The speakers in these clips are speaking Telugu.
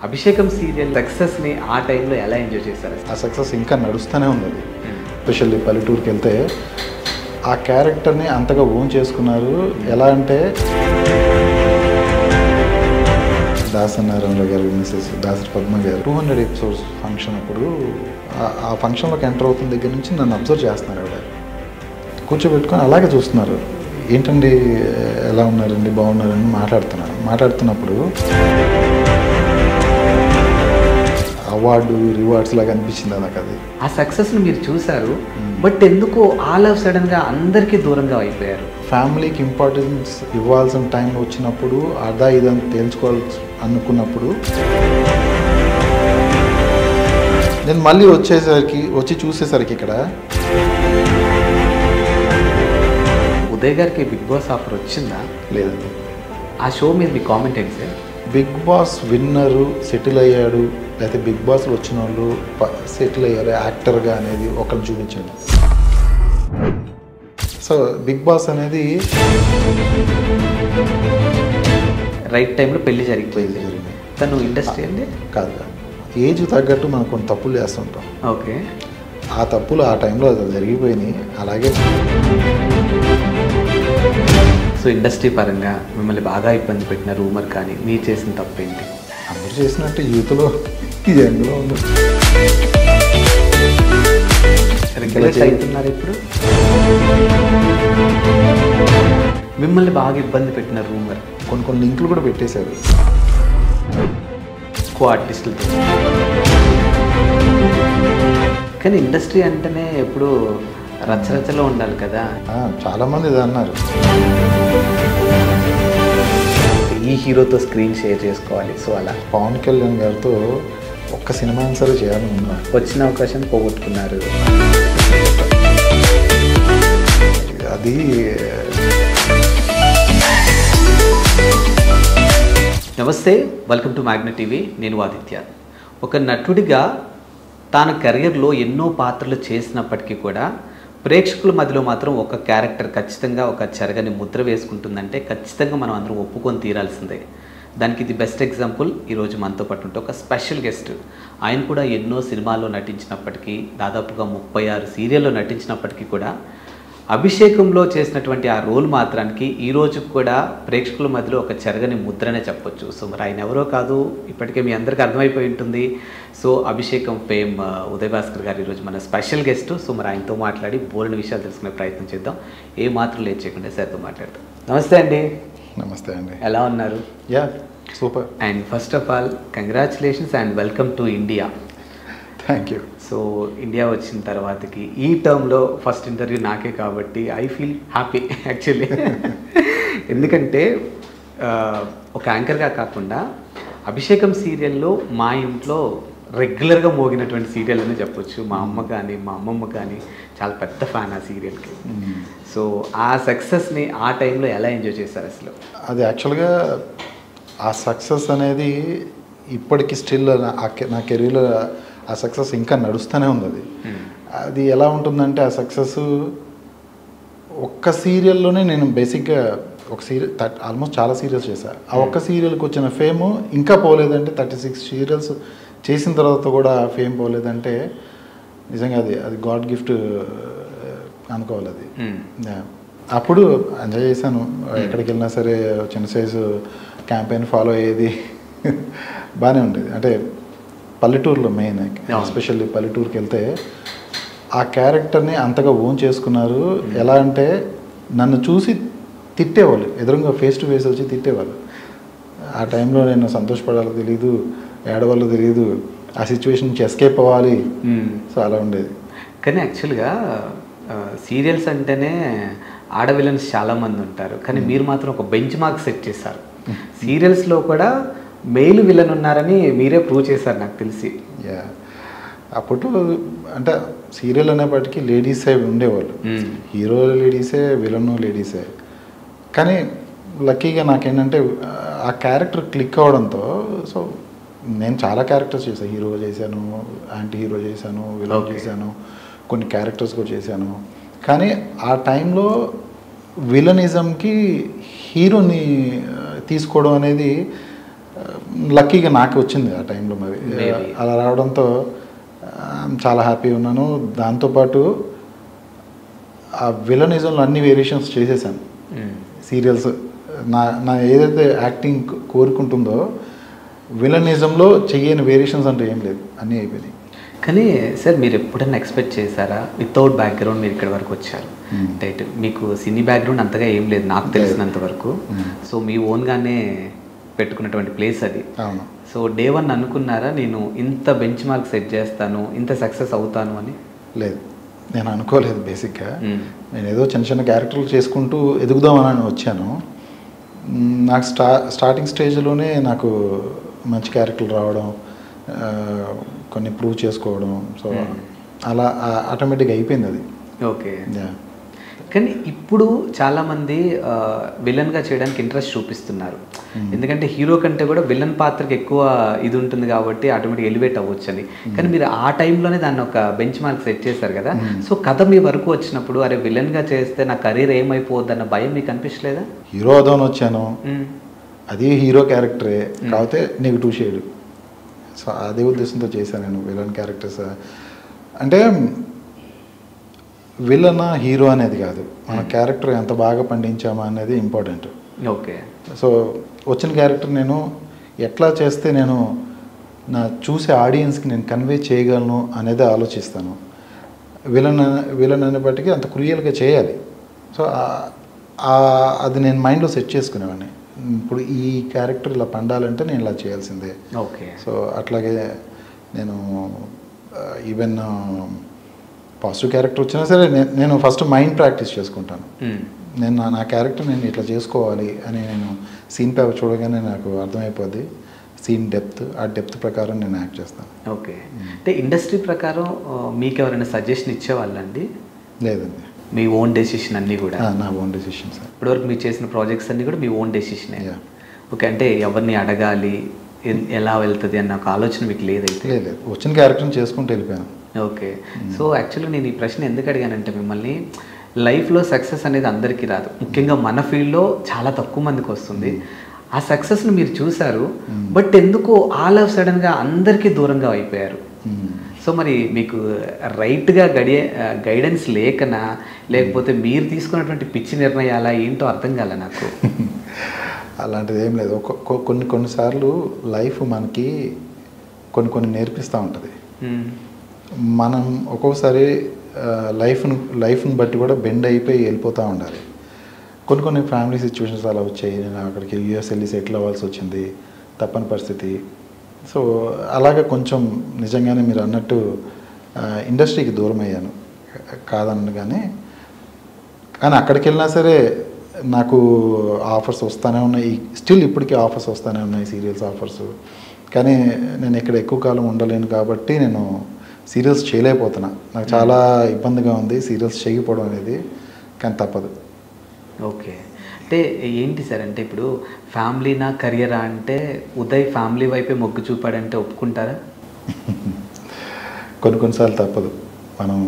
అభిషేకం సీరియల్ సక్సెస్ని ఆ టైంలో ఎలా ఎంజాయ్ చేశారు? ఆ సక్సెస్ ఇంకా నడుస్తూనే ఉంది. ఎస్పెషల్లీ పల్లెటూరుకి వెళ్తే ఆ క్యారెక్టర్ని అంతగా ఓన్ చేసుకున్నారు. ఎలా అంటే దాసనారాయణరావు గారు, మిసెస్ దాసరి పద్మ గారు 200 ఎపిసోడ్స్ ఫంక్షన్ అప్పుడు ఆ ఫంక్షన్లోకి ఎంటర్ అవుతున్న దగ్గర నుంచి నన్ను అబ్జర్వ్ చేస్తున్నారు. ఆవిడ కూర్చోబెట్టుకొని అలాగే చూస్తున్నారు. ఏంటండి ఎలా ఉన్నారండి, బాగున్నారని మాట్లాడుతున్నప్పుడు అవార్డు రివార్డ్స్ లాగా అనిపించింది నాకు. అది ఆ సక్సెస్ని మీరు చూశారు, బట్ ఎందుకో ఆల్ ఆఫ్ సడన్గా అందరికీ దూరంగా అయిపోయారు. ఫ్యామిలీకి ఇంపార్టెన్స్ ఇవ్వాల్సిన టైం వచ్చినప్పుడు అదా ఇదని తేల్చుకోవాలి అనుకున్నప్పుడు నేను మళ్ళీ వచ్చి చూసేసరికి ఇక్కడ ఉదయ్ గారికి బిగ్ బాస్ ఆఫర్ వచ్చిందా? లేదండి. ఆ షో మీద మీ కామెంట్ ఏంటి సార్? బిగ్ బాస్ విన్నరు సెటిల్ అయ్యాడు, లేకపోతే బిగ్ బాస్లో వచ్చిన వాళ్ళు సెటిల్ అయ్యారు యాక్టర్గా అనేది ఒకరు చూపించండి. సో బిగ్ బాస్ అనేది రైట్ టైంలో పెళ్లి జరిగిపోయింది. తను ఇండస్ట్రీ అండి కాదు, ఏజ్ తగ్గట్టు మనం కొన్ని తప్పులు చేస్తుంటాం. ఓకే, ఆ తప్పులు ఆ టైంలో జరిగిపోయినాయి. అలాగే సో ఇండస్ట్రీ పరంగా మిమ్మల్ని బాగా ఇబ్బంది పెట్టిన రూమర్ కానీ మీరు చేసిన తప్పు ఏంటి? అందరూ చేసినట్టు యూత్లో ఎందులో ఉంది. రెగ్యులైజ్ అవుతున్నారు ఇప్పుడు. మిమ్మల్ని బాగా ఇబ్బంది పెట్టిన రూమర్ కొన్ని లింకులు కూడా పెట్టేశారు కో ఆర్టిస్టులతో. కానీ ఇండస్ట్రీ అంటేనే ఎప్పుడు రచ్చరచ్చలో ఉండాలి కదా. చాలామంది ఇది అన్నారు, ఈ హీరోతో స్క్రీన్ షేర్ చేసుకోవాలి. సో అలా పవన్ కళ్యాణ్ గారితో ఒక్క సినిమా సరే చేయాలని ఉన్నారు. వచ్చిన అవకాశం పోగొట్టుకున్నారు. అది నమస్తే, వెల్కమ్ టు మ్యాగ్నెట్ టీవీ. నేను ఆదిత్య. ఒక నటుడిగా తాను కెరియర్లో ఎన్నో పాత్రలు చేసినప్పటికీ కూడా ప్రేక్షకుల మధ్యలో మాత్రం ఒక క్యారెక్టర్ ఖచ్చితంగా ఒక చెరగని ముద్ర వేసుకుంటుందంటే ఖచ్చితంగా మనం అందరం ఒప్పుకొని తీరాల్సిందే. దానికి ఇది బెస్ట్ ఎగ్జాంపుల్. ఈరోజు మనతో పాటు ఉంటే ఒక స్పెషల్ గెస్ట్. ఆయన కూడా ఎన్నో సినిమాల్లో నటించినప్పటికీ, దాదాపుగా 36 సీరియల్లో నటించినప్పటికీ కూడా అభిషేకంలో చేసినటువంటి ఆ రోల్ మాత్రానికి ఈరోజు కూడా ప్రేక్షకుల మధ్యలో ఒక చెరగని ముద్రనే చెప్పొచ్చు. సో మరి ఆయన ఎవరో కాదు, ఇప్పటికే మీ అందరికీ అర్థమైపోయి ఉంటుంది. సో అభిషేకం ఫేమ్ ఉదయ్ భాస్కర్ గారు ఈరోజు మన స్పెషల్ గెస్ట్. సో మరి ఆయనతో మాట్లాడి బోల్డ్ విషయాలు తెలుసుకునే ప్రయత్నం చేద్దాం. ఏ మాత్రం లేట్ చేయకుండా సార్తో మాట్లాడతాం. నమస్తే అండి. నమస్తే అండి. ఎలా ఉన్నారు? Yeah, super. And first of all congratulations and welcome to India. Thank you. So India వచ్చిన తర్వాతకి ఈ టర్మ్లో ఫస్ట్ ఇంటర్వ్యూ నాకే కాబట్టి ఐ ఫీల్ హ్యాపీ యాక్చువల్లీ. ఎందుకంటే ఒక యాంకర్గా కాకుండా అభిషేకం సీరియల్లో మా ఇంట్లో రెగ్యులర్గా మోగినటువంటి సీరియల్ అని చెప్పొచ్చు. మా అమ్మ కానీ మా అమ్మమ్మ కానీ చాలా పెద్ద ఫ్యాన్ ఆ సీరియల్కి. సో ఆ సక్సెస్ని ఆ టైంలో ఎలా ఎంజాయ్ చేశారు అసలు? అది యాక్చువల్గా ఆ సక్సెస్ అనేది ఇప్పటికీ స్టిల్ నా కెరీర్లో ఆ సక్సెస్ ఇంకా నడుస్తూనే ఉంది. అది ఎలా ఉంటుందంటే ఆ సక్సెస్ ఒక్క సీరియల్లోనే నేను బేసిక్గా ఒక సీరియల్ ఆల్మోస్ట్ చాలా సీరియల్స్ చేశాను. ఆ ఒక్క సీరియల్కి వచ్చిన ఫేమ్ ఇంకా పోలేదంటే 36 సీరియల్స్ చేసిన తర్వాత కూడా ఫేమ్ పోలేదంటే నిజంగా అది గాడ్ గిఫ్ట్ అనుకోవాలి. అది అప్పుడు ఎంజాయ్ చేశాను. ఎక్కడికి వెళ్ళినా సరే చిన్న సైజు క్యాంపెయిన్ ఫాలో అయ్యేది బాగానే ఉండేది. అంటే పల్లెటూరులో మెయిన్, ఎస్పెషల్లీ పల్లెటూరుకి వెళ్తే ఆ క్యారెక్టర్ని అంతగా ఓన్ చేసుకున్నారు. ఎలా అంటే నన్ను చూసి తిట్టేవాళ్ళు, ఎదురుగా ఫేస్ టు ఫేస్ వచ్చి తిట్టేవాళ్ళు. ఆ టైంలో నేను సంతోషపడాలో తెలియదు, ఏడవాళ్ళో తెలియదు, ఆ సిచ్యువేషన్ నుంచి ఎస్కేప్ అవ్వాలి. సో అలా ఉండేది. కానీ యాక్చువల్గా సీరియల్స్ అంటేనే ఆడ విలన్స్ చాలామంది ఉంటారు, కానీ మీరు మాత్రం ఒక బెంచ్ మార్క్ సెట్ చేశారు. సీరియల్స్లో కూడా మెయిల్ విలన్ ఉన్నారని మీరే ప్రూవ్ చేశారు నాకు తెలిసి. యా, అప్పుడు అంటే సీరియల్ అనేప్పటికీ లేడీసే ఉండేవాళ్ళు. హీరో లేడీసే, విలన్ లేడీసే. కానీ లక్కీగా నాకేంటంటే ఆ క్యారెక్టర్ క్లిక్ అవ్వడంతో సో నేను చాలా క్యారెక్టర్స్ చేశాను. హీరో చేశాను, యాంటీ హీరో చేశాను, విలన్ చేశాను, కొన్ని క్యారెక్టర్స్ కూడా చేశాను. కానీ ఆ టైంలో విలనిజంకి హీరోని తీసుకోవడం అనేది లక్కీగా నాకు వచ్చింది ఆ టైంలో. మరి అలా రావడంతో చాలా హ్యాపీ ఉన్నాను. దాంతోపాటు ఆ విలనిజంలో అన్ని వేరియేషన్స్ చేసేసాను. సీరియల్స్ నా ఏదైతే యాక్టింగ్ కోరుకుంటుందో విలనిజంలో చెయ్యని వేరియేషన్స్ అంటూ ఏం లేదు, అన్నీ అయిపోయినాయి. కానీ సార్ మీరు ఎప్పుడన్నా ఎక్స్పెక్ట్ చేశారా వితౌట్ బ్యాక్గ్రౌండ్ మీరు ఇక్కడ వరకు వచ్చారు? రైట్, మీకు సినీ బ్యాక్గ్రౌండ్ అంతగా ఏం లేదు నాకు తెలిసినంత వరకు. సో మీ ఓన్గానే పెట్టుకున్నటువంటి ప్లేస్ అది. అవును. సో డే 1 అనుకున్నారా నేను ఇంత బెంచ్ మార్క్ సెట్ చేస్తాను, ఇంత సక్సెస్ అవుతాను అని? లేదు, నేను అనుకోలేదు. బేసిక్గా నేను ఏదో చిన్న చిన్న క్యారెక్టర్లు చేసుకుంటూ ఎదుగుదామని వచ్చాను. నాకు స్టార్టింగ్ స్టేజ్లోనే నాకు మంచి క్యారెక్టర్లు రావడం, కొన్ని ప్రూవ్ చేసుకోవడం, సో అలా ఆటోమేటిక్గా అయిపోయింది అది. ఓకే. కానీ ఇప్పుడు చాలామంది విలన్గా చేయడానికి ఇంట్రెస్ట్ చూపిస్తున్నారు. ఎందుకంటే హీరో కంటే కూడా విలన్ పాత్రకి ఎక్కువ ఇది ఉంటుంది కాబట్టి ఆటోమేటిక్ ఎలివేట్ అవ్వచ్చు అని. కానీ మీరు ఆ టైంలోనే దాన్ని ఒక బెంచ్ మార్క్ సెట్ చేశారు కదా. సో కథ మీ వరకు వచ్చినప్పుడు అరే విలన్గా చేస్తే నా కెరీర్ ఏమైపోద్ది అన్న భయం మీకు అనిపించలేదా? హీరో అవుదామని వచ్చాను, అది హీరో క్యారెక్టరే, కాకపోతే నెగిటివ్ షేడ్. సో అదే ఉద్దేశంతో చేశాను నేను విలన్ క్యారెక్టర్స్. అంటే విలన్ హీరో అనేది కాదు, మన క్యారెక్టర్ ఎంత బాగా పండించామా అనేది ఇంపార్టెంట్. ఓకే. సో వచ్చిన క్యారెక్టర్ నేను ఎట్లా చేస్తే నేను నా చూసే ఆడియన్స్కి నేను కన్వే చేయగలను అనేది ఆలోచిస్తాను. విలన్ అనేప్పటికీ అంత క్రూయల్గా చేయాలి. సో అది నేను మైండ్లో సెట్ చేసుకునేవాడిని. ఇప్పుడు ఈ క్యారెక్టర్ ఇలా పండాలంటే నేను ఇలా చేయాల్సిందే. ఓకే. సో అట్లాగే నేను ఈవెన్ పాజిటివ్ క్యారెక్టర్ వచ్చినా సరే నేను ఫస్ట్ మైండ్ ప్రాక్టీస్ చేసుకుంటాను. నేను నా క్యారెక్టర్ నేను ఇట్లా చేసుకోవాలి అని నేను సీన్ పేపర్ చూడగానే నాకు అర్థమైపోద్ది సీన్ డెప్త్, ఆ డెప్త్ ప్రకారం నేను యాక్ట్ చేస్తాను. ఓకే. అంటే ఇండస్ట్రీ ప్రకారం మీకు ఎవరైనా సజెషన్ ఇచ్చేవాళ్ళండి? లేదండి, మీ ఓన్ డెసిషన్ అన్నీ కూడా? నా ఓన్ డెసిషన్స్. ఇప్పటివరకు మీరు చేసిన ప్రాజెక్ట్స్ అన్నీ కూడా మీ ఓన్ డెసిషనే? ఓకే. అంటే ఎవరిని అడగాలి, ఎలా వెళ్తుంది అన్న ఒక ఆలోచన మీకు లేదైతే? లేదు, వచ్చిన క్యారెక్టర్ని చేసుకుంటూ వెళ్ళిపోయాను. ఓకే. సో యాక్చువల్లీ నేను ఈ ప్రశ్న ఎందుకు అడిగానంటే మిమ్మల్ని, లైఫ్లో సక్సెస్ అనేది అందరికీ రాదు, ముఖ్యంగా మన ఫీల్డ్లో చాలా తక్కువ మందికి వస్తుంది. ఆ సక్సెస్ని మీరు చూశారు, బట్ ఎందుకు ఆల్ ఆఫ్ సడన్గా అందరికీ దూరంగా అయిపోయారు? సో మరి మీకు రైట్గా గైడెన్స్ లేకనా, లేకపోతే మీరు తీసుకున్నటువంటి పిచ్చి నిర్ణయాలా ఏంటో అర్థం కాల నాకు. అలాంటిది ఏం లేదు. కొన్నిసార్లు లైఫ్ మనకి కొన్ని నేర్పిస్తూ ఉంటుంది. మనం ఒక్కొక్కసారి లైఫ్ని బట్టి కూడా బెండ్ అయిపోయి వెళ్ళిపోతూ ఉండాలి. కొన్ని ఫ్యామిలీ సిచ్యువేషన్స్ అలా వచ్చాయి. నేను అక్కడికి యూఎస్ వెళ్ళి సెటిల్ అవ్వాల్సి వచ్చింది, తప్పని పరిస్థితి. సో అలాగే కొంచెం నిజంగానే మీరు అన్నట్టు ఇండస్ట్రీకి దూరం అయ్యాను కాదనగానే. కానీ అక్కడికి వెళ్ళినా సరే నాకు ఆఫర్స్ వస్తూనే ఉన్నాయి, స్టిల్ ఇప్పటికీ ఆఫర్స్ వస్తూనే ఉన్నాయి, సీరియల్స్ ఆఫర్స్. కానీ నేను ఇక్కడ ఎక్కువ కాలం ఉండలేను కాబట్టి నేను సీరియల్స్ చేయలేకపోతున్నా. నాకు చాలా ఇబ్బందిగా ఉంది సీరియల్స్ చేయకపోవడం అనేది, కానీ తప్పదు. ఓకే. అంటే ఏంటి సార్, అంటే ఇప్పుడు ఫ్యామిలీనా కెరియరా అంటే ఉదయ్ ఫ్యామిలీ వైపే మొగ్గు చూపాడంటే ఒప్పుకుంటారా? కొన్నిసార్లు తప్పదు. మనం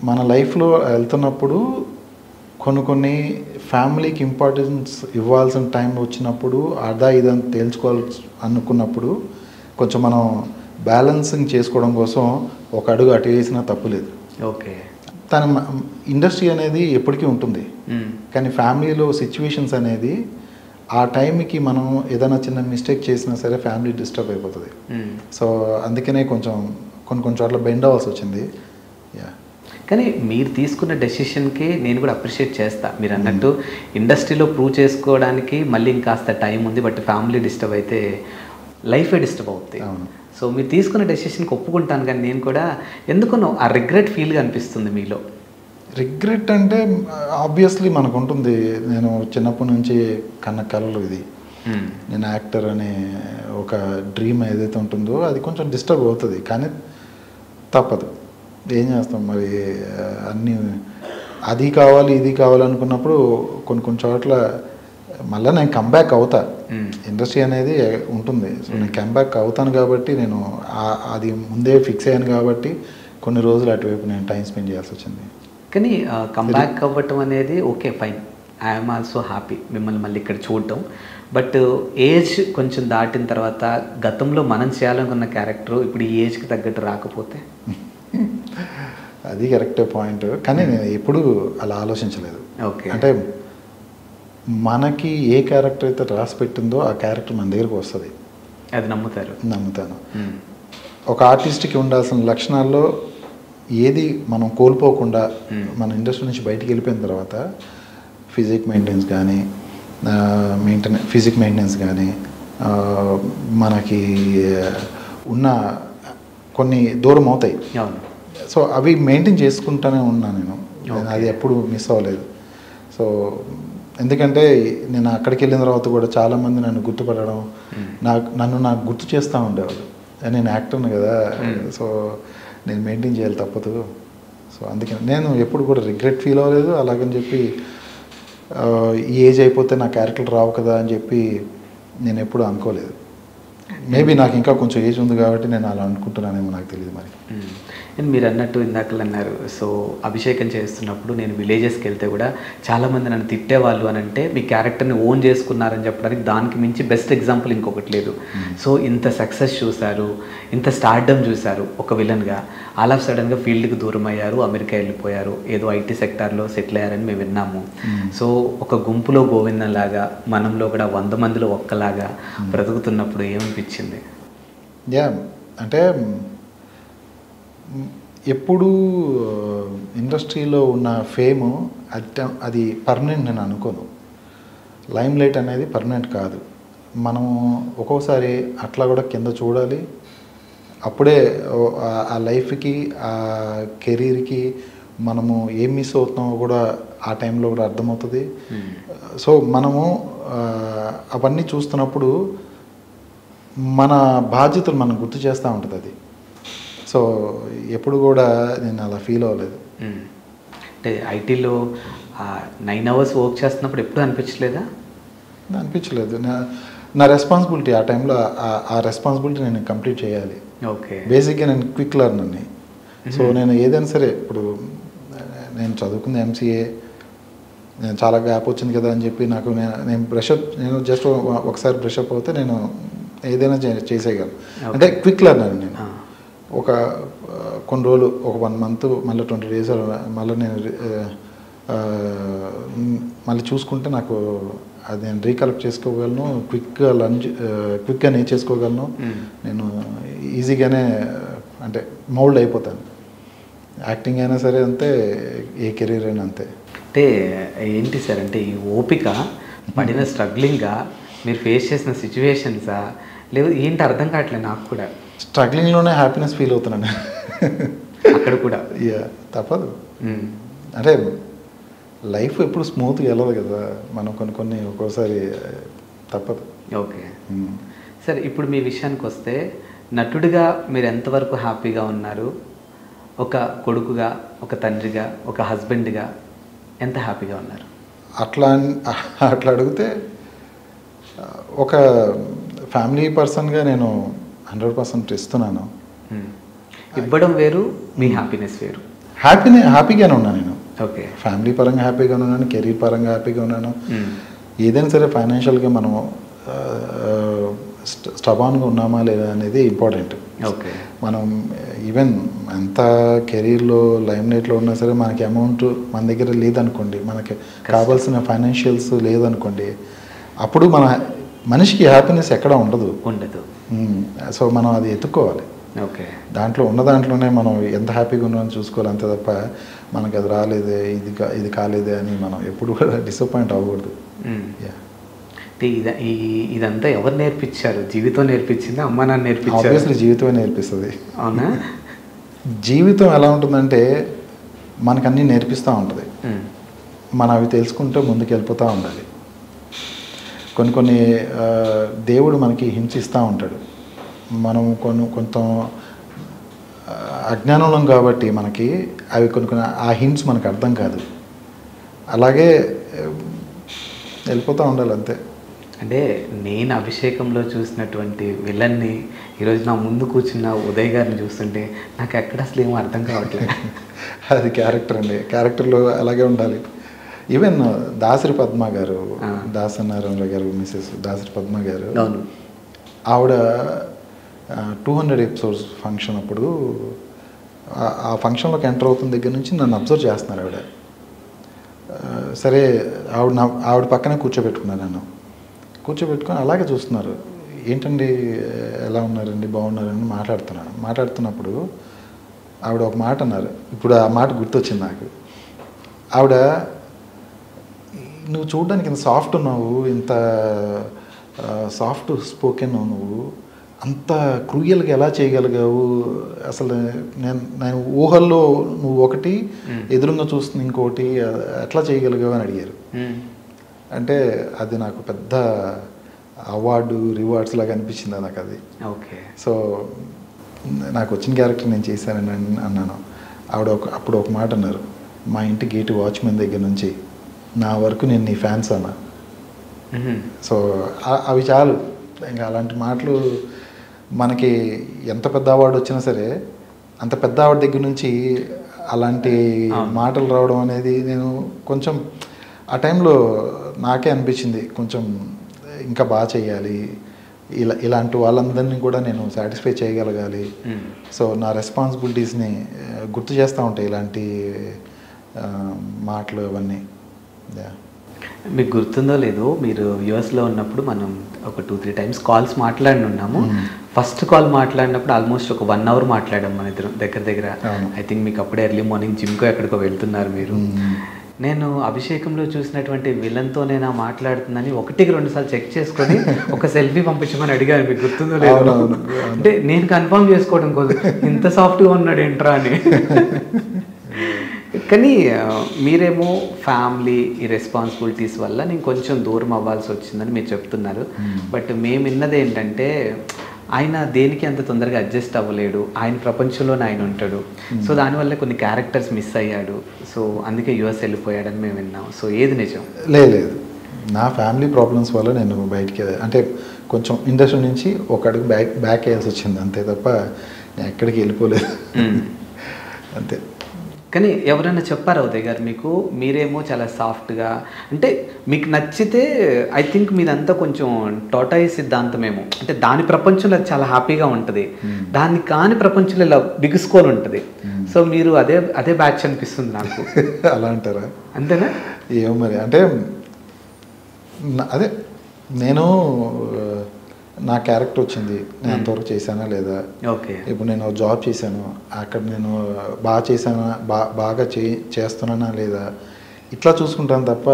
మన లైఫ్లో వెళ్తున్నప్పుడు కొన్ని ఫ్యామిలీకి ఇంపార్టెన్స్ ఇవ్వాల్సిన టైం వచ్చినప్పుడు ఇదని తేల్చుకోవాలి అనుకున్నప్పుడు కొంచెం మనం బ్యాలెన్సింగ్ చేసుకోవడం కోసం ఒక అడుగు అటు వేసినా తప్పులేదు. ఓకే. తన ఇండస్ట్రీ అనేది ఎప్పటికీ ఉంటుంది, కానీ ఫ్యామిలీలో సిచ్యువేషన్స్ అనేది ఆ టైంకి మనం ఏదైనా చిన్న మిస్టేక్ చేసినా సరే ఫ్యామిలీ డిస్టర్బ్ అయిపోతుంది. సో అందుకనే కొన్ని చోట్ల బెండ్ అవ్వాల్సి వచ్చింది. కానీ మీరు తీసుకున్న డెసిషన్కి నేను కూడా అప్రిషియేట్ చేస్తా. మీరు అన్నట్టు ఇండస్ట్రీలో ప్రూవ్ చేసుకోవడానికి మళ్ళీ ఇంకాస్త టైం ఉంది, బట్ ఫ్యామిలీ డిస్టర్బ్ అయితే లైఫే డిస్టర్బ్ అవుతుంది. సో మీరు తీసుకున్న డెసిషన్కి ఒప్పుకుంటాను, కానీ నేను కూడా ఎందుకనో ఆ రిగ్రెట్ ఫీల్గా అనిపిస్తుంది మీలో. రిగ్రెట్ అంటే ఆబ్వియస్లీ మనకు ఉంటుంది. నేను చిన్నప్పటి నుంచి కన్న కలలు ఇది, నేను యాక్టర్ అనే ఒక డ్రీమ్ ఏదైతే ఉంటుందో అది కొంచెం డిస్టర్బ్ అవుతుంది, కానీ తప్పదు. ఏం చేస్తాం మరి, అన్నీ అది కావాలి ఇది కావాలనుకున్నప్పుడు కొన్ని చోట్ల మళ్ళీ నేను కంబ్యాక్ అవుతా. ఇండస్ట్రీ అనేది ఉంటుంది, సో నేను కంబ్యాక్ అవుతాను కాబట్టి నేను అది ముందే ఫిక్స్ అయ్యాను కాబట్టి కొన్ని రోజులు అటువైపు నేను టైం స్పెండ్ చేయాల్సి వచ్చింది. కానీ కంబ్యాక్ అవ్వటం అనేది okay fine, I'm also happy మిమ్మల్ని మళ్ళీ ఇక్కడ చూడటం. బట్ ఏజ్ కొంచెం దాటిన తర్వాత గతంలో మనం చేయాలనుకున్న క్యారెక్టర్ ఇప్పుడు ఈ ఏజ్కి తగ్గట్టు రాకపోతే అది కరెక్టే పాయింట్. కానీ నేను ఎప్పుడు అలా ఆలోచించలేదు. ఓకే. అంటే మనకి ఏ క్యారెక్టర్ అయితే రాసి పెట్టిందో ఆ క్యారెక్టర్ మన దగ్గరకు వస్తుంది, అది నమ్ముతాను. ఒక ఆర్టిస్ట్కి ఉండాల్సిన లక్షణాల్లో ఏది మనం కోల్పోకుండా మన ఇండస్ట్రీ నుంచి బయటికి వెళ్ళిపోయిన తర్వాత ఫిజిక్ మెయింటెనెన్స్ కానీ మనకి ఉన్న కొన్ని దూరం అవుతాయి. సో అవి మెయింటైన్ చేసుకుంటూనే ఉన్నా నేను అది ఎప్పుడు మిస్ అవ్వలేదు. సో ఎందుకంటే నేను అక్కడికి వెళ్ళిన తర్వాత కూడా చాలామంది నన్ను గుర్తుపడడం, నాకు గుర్తు చేస్తూ ఉండేవాళ్ళు, నేను యాక్టర్ను కదా, సో నేను మెయింటైన్ చేయాలి తప్పదు. సో అందుకని నేను ఎప్పుడు కూడా రిగ్రెట్ ఫీల్ అవ్వలేదు. అలాగని చెప్పి ఈ ఏజ్ అయిపోతే నా క్యారెక్టర్ రావు కదా అని చెప్పి నేను ఎప్పుడు అనుకోలేదు. మేబీ నాకు ఇంకా కొంచెం ఏజ్ ఉంది కాబట్టి నేను అలా అనుకుంటున్నానేమో, నాకు తెలియదు మరి. అండ్ మీరు అన్నట్టు ఇందాకలు అన్నారు, సో అభిషేకం చేస్తున్నప్పుడు నేను విలేజెస్కి వెళ్తే కూడా చాలామంది నన్ను తిట్టేవాళ్ళు అని అంటే మీ క్యారెక్టర్ని ఓన్ చేసుకున్నారని చెప్పడానికి దానికి మించి బెస్ట్ ఎగ్జాంపుల్ ఇంకొకటి లేదు. సో ఇంత సక్సెస్ చూశారు, ఇంత స్టార్డమ్ చూశారు ఒక విలన్గా, ఆల్ ఆఫ్ సడన్గా ఫీల్డ్కి దూరం అయ్యారు, అమెరికా వెళ్ళిపోయారు, ఏదో ఐటీ సెక్టార్లో సెటిల్ అయ్యారని మేము విన్నాము. సో ఒక గుంపులో గోవిందంలాగా మనంలో కూడా 100 మందిలో ఒక్కలాగా బ్రతుకుతున్నప్పుడు ఏమనిపించింది? అంటే ఎప్పుడు ఇండస్ట్రీలో ఉన్న ఫేము అది పర్మనెంట్ నేను అనుకోను. లైమ్ లైట్ అనేది పర్మనెంట్ కాదు. మనము ఒక్కోసారి అట్లా కూడా కింద చూడాలి. అప్పుడే ఆ లైఫ్కి ఆ కెరీర్కి మనము ఏం మిస్ అవుతున్నామో కూడా ఆ టైంలో కూడా అర్థమవుతుంది. సో మనము అవన్నీ చూస్తున్నప్పుడు మన బాధ్యతలు మనం గుర్తు చేస్తూ ఉంటుంది అది. సో ఎప్పుడు కూడా నేను అలా ఫీల్ అవ్వలేదు. అంటే ఐటీలో 9 hours వర్క్ చేస్తున్నప్పుడు ఎప్పుడు అనిపించలేదా? అనిపించలేదు. నా రెస్పాన్సిబిలిటీ ఆ టైంలో ఆ రెస్పాన్సిబిలిటీ నేను కంప్లీట్ చేయాలి. ఓకే. బేసిక్గా నేను క్విక్ లెర్నర్ని. సో నేను ఏదైనా సరే, ఇప్పుడు నేను చదువుకుంది ఎంసీఏ, నేను చాలా గ్యాప్ వచ్చింది కదా అని చెప్పి నేను జస్ట్ ఒకసారి బ్రషప్ అవుతే నేను ఏదైనా చేసేయగలను. అంటే క్విక్ లెర్నర్ నేను. ఒక కొన్ని రోజులు, ఒక 1 month, మళ్ళీ 20 days మళ్ళీ నేను మళ్ళీ చూసుకుంటే నాకు అది నేను రీకలెక్ట్ చేసుకోగలను, క్విక్గా నేర్చేసుకోగలను. నేను ఈజీగానే అంటే మౌల్డ్ అయిపోతాను. యాక్టింగ్ అయినా సరే అంతే, ఏ కెరీర్ అయినా అంతే. అంటే ఏంటి సార్, అంటే ఈ ఓపిక పడిన స్ట్రగ్లింగ్గా మీరు ఫేస్ చేసిన సిచ్యువేషన్సా, లేదు ఏంటి అర్థం కావట్లేదు నాకు కూడా. స్ట్రగ్లింగ్లోనే హ్యాపీనెస్ ఫీల్ అవుతున్నాను అక్కడ కూడా. తప్పదు. అంటే లైఫ్ ఎప్పుడు స్మూత్గా వెళ్ళదు కదా, మనం కొన్ని ఒక్కోసారి తప్పదు. ఓకే. సరే, ఇప్పుడు మీ విషయానికి వస్తే నటుడిగా మీరు ఎంతవరకు హ్యాపీగా ఉన్నారు? ఒక కొడుకుగా, ఒక తండ్రిగా, ఒక హస్బెండ్గా ఎంత హ్యాపీగా ఉన్నారు? అట్లా అడిగితే ఒక ఫ్యామిలీ పర్సన్గా నేను 100% ఇస్తున్నాను. ఇవ్వడం వేరు, మీ హ్యాపీనెస్ వేరు. హ్యాపీగానే ఉన్నాను నేను. ఓకే. ఫ్యామిలీ పరంగా హ్యాపీగా ఉన్నాను, కెరీర్ పరంగా హ్యాపీగా ఉన్నాను. ఏదైనా సరే ఫైనాన్షియల్గా మనము స్టబాన్గా ఉన్నామా లేదా అనేది ఇంపార్టెంట్. ఓకే. మనం ఈవెన్ ఎంత కెరీర్లో లైమ్ లైట్లో ఉన్నా సరే మనకి అమౌంట్ మన దగ్గర లేదనుకోండి, మనకి కావాల్సిన ఫైనాన్షియల్స్ లేదనుకోండి, అప్పుడు మనిషికి హ్యాపీనెస్ ఎక్కడ ఉండదు. సో మనం అది ఎత్తుక్కోవాలి. ఓకే. దాంట్లోనే మనం ఎంత హ్యాపీగా ఉన్నామని చూసుకోవాలి, అంతే తప్ప మనకు అది రాలేదే, ఇది కాలేదే అని మనం ఎప్పుడు కూడా డిసప్పాయింట్ అవ్వకూడదు. ఇదంతా ఎవరు నేర్పించారు? జీవితం నేర్పించిందా, అమ్మ నాన్న నేర్పించారు? ఆబ్వియస్లీ జీవితమే నేర్పిస్తుంది. అవునా? జీవితం ఎలా ఉంటుందంటే మనకన్నీ నేర్పిస్తూ ఉంటుంది. మనం అవి తెలుసుకుంటూ ముందుకు వెళ్ళిపోతూ ఉండాలి. కొన్ని దేవుడు మనకి హింసిస్తూ ఉంటాడు. మనం కొంత అజ్ఞానం కాబట్టి మనకి అవి కొన్ని ఆ హింట్స్ మనకు అర్థం కాదు. అలాగే వెళ్ళిపోతూ ఉండాలి అంతే. అంటే నేను అభిషేకంలో చూసినటువంటి విలన్ని ఈరోజు నా ముందు కూర్చున్న ఉదయ్ గారిని చూస్తుంటే నాకు ఎక్కడ అసలు ఏమో అర్థం కావట్లేదు. అది క్యారెక్టర్ అండి. క్యారెక్టర్లో అలాగే ఉండాలి. ఈవెన్ దాసరి పద్మ గారు, దాసనారాయణరావు గారు మిసెస్ దాసరి పద్మ గారు, ఆవిడ 200 ఎపిసోడ్స్ ఫంక్షన్ అప్పుడు ఆ ఫంక్షన్లోకి ఎంటర్ అవుతున్న దగ్గర నుంచి నన్ను అబ్జర్వ్ చేస్తున్నారు ఆవిడ. సరే ఆవిడ పక్కనే కూర్చోబెట్టుకున్నాను, నన్ను కూర్చోబెట్టుకొని అలాగే చూస్తున్నారు. ఏంటండి ఎలా ఉన్నారండి, బాగున్నారండి మాట్లాడుతున్నప్పుడు ఆవిడ ఒక మాట అన్నారు. ఇప్పుడు ఆ మాట గుర్తొచ్చింది నాకు. ఆవిడ, నువ్వు చూడడానికి ఇంత సాఫ్ట్ ఉన్నావు, ఇంత సాఫ్ట్ స్పోకెన్ నువ్వు, అంత క్రూయల్గా ఎలా చేయగలిగావు, అసలు నేను ఊహల్లో నువ్వు ఒకటి, ఎదురుగా చూస్తుంది ఇంకోటి, ఎట్లా చేయగలిగావు అని అడిగారు. అంటే అది నాకు పెద్ద అవార్డు రివార్డ్స్ లాగా అనిపించింది నాకు అది. ఓకే. సో నాకు వచ్చిన క్యారెక్టర్ నేను చేశానని అన్నాను. ఆవిడ అప్పుడు ఒక మాట అన్నారు, మా ఇంటి గేటు వాచ్మెన్ దగ్గర నుంచి నా వరకు నేను నీ ఫ్యాన్స్ అన్నా. సో అవి చాలు. ఇంకా అలాంటి మాటలు మనకి ఎంత పెద్ద అవార్డు వచ్చినా సరే, అంత పెద్ద అవార్డు దగ్గర నుంచి అలాంటి మాటలు రావడం అనేది నేను కొంచెం ఆ టైంలో నాకే అనిపించింది, కొంచెం ఇంకా బాగా చేయాలి, ఇలాంటి వాళ్ళందరినీ కూడా నేను సాటిస్ఫై చేయగలగాలి. సో నా రెస్పాన్సిబిలిటీస్ని గుర్తు చేస్తూ ఉంటాయి ఇలాంటి మాటలు అవన్నీ. మీకు గుర్తుందో లేదో, మీరు యూఎస్లో ఉన్నప్పుడు మనం ఒక 2-3 టైమ్స్ కాల్స్ మాట్లాడినున్నాము. ఫస్ట్ కాల్ మాట్లాడినప్పుడు ఆల్మోస్ట్ ఒక 1 hour మాట్లాడాం మన ఇద్దరు దగ్గర. ఐ థింక్ మీకు అప్పుడే ఎర్లీ మార్నింగ్ జిమ్కో ఎక్కడికో వెళ్తున్నారు మీరు. నేను అభిషేకంలో చూసినటువంటి విలన్తో నేను మాట్లాడుతుందని 1-2 సార్లు చెక్ చేసుకొని ఒక సెల్ఫీ పంపించమని అడిగాను. మీకు గుర్తుందో లేదు? అంటే నేను కన్ఫర్మ్ చేసుకోవడం కోసం ఇంత సాఫ్ట్గా ఉన్నాడు ఏంట్రా అని. కానీ మీరేమో ఫ్యామిలీ ఈ రెస్పాన్సిబిలిటీస్ వల్ల నేను కొంచెం దూరం అవ్వాల్సి వచ్చిందని మీరు చెప్తున్నారు. బట్ మేము విన్నది ఏంటంటే, ఆయన దేనికి అంత తొందరగా అడ్జస్ట్ అవ్వలేడు, ఆయన ప్రపంచంలోనే ఆయన ఉంటాడు. సో దానివల్ల కొన్ని క్యారెక్టర్స్ మిస్ అయ్యాడు, సో అందుకే యూఎస్ వెళ్ళిపోయాడని మేము విన్నాం. సో ఏది నిజం? లేదు, నా ఫ్యామిలీ ప్రాబ్లమ్స్ వల్ల నేను బయటికి, అంటే కొంచెం ఇండస్ట్రీ నుంచి ఒక అడుగు బ్యాక్ వేయాల్సి వచ్చింది అంతే తప్ప నేను ఎక్కడికి వెళ్ళిపోలేదు. అంతే. కానీ ఎవరైనా చెప్పారా ఉదయ్ గారు మీకు, మీరేమో చాలా సాఫ్ట్గా, అంటే మీకు నచ్చితే ఐ థింక్ మీదంతా కొంచెం టోటాయి సిద్ధాంతమేమో, అంటే దాని ప్రపంచంలో అది చాలా హ్యాపీగా ఉంటుంది, దాన్ని కాని ప్రపంచంలో ఇలా బిగుసుకొని ఉంటుంది. సో మీరు అదే బ్యాచ్ అనిపిస్తుంది నాకు. అలా అంటారా? అంతేనా? ఏమో మరి, అంటే అదే నేను నా క్యారెక్టర్ వచ్చింది, నేను అంతవరకు చేశానా లేదా. ఓకే. ఇప్పుడు నేను జాబ్ చేశాను, అక్కడ నేను బాగా చేశానా, బాగా చేస్తున్నానా లేదా, ఇట్లా చూసుకుంటాను తప్ప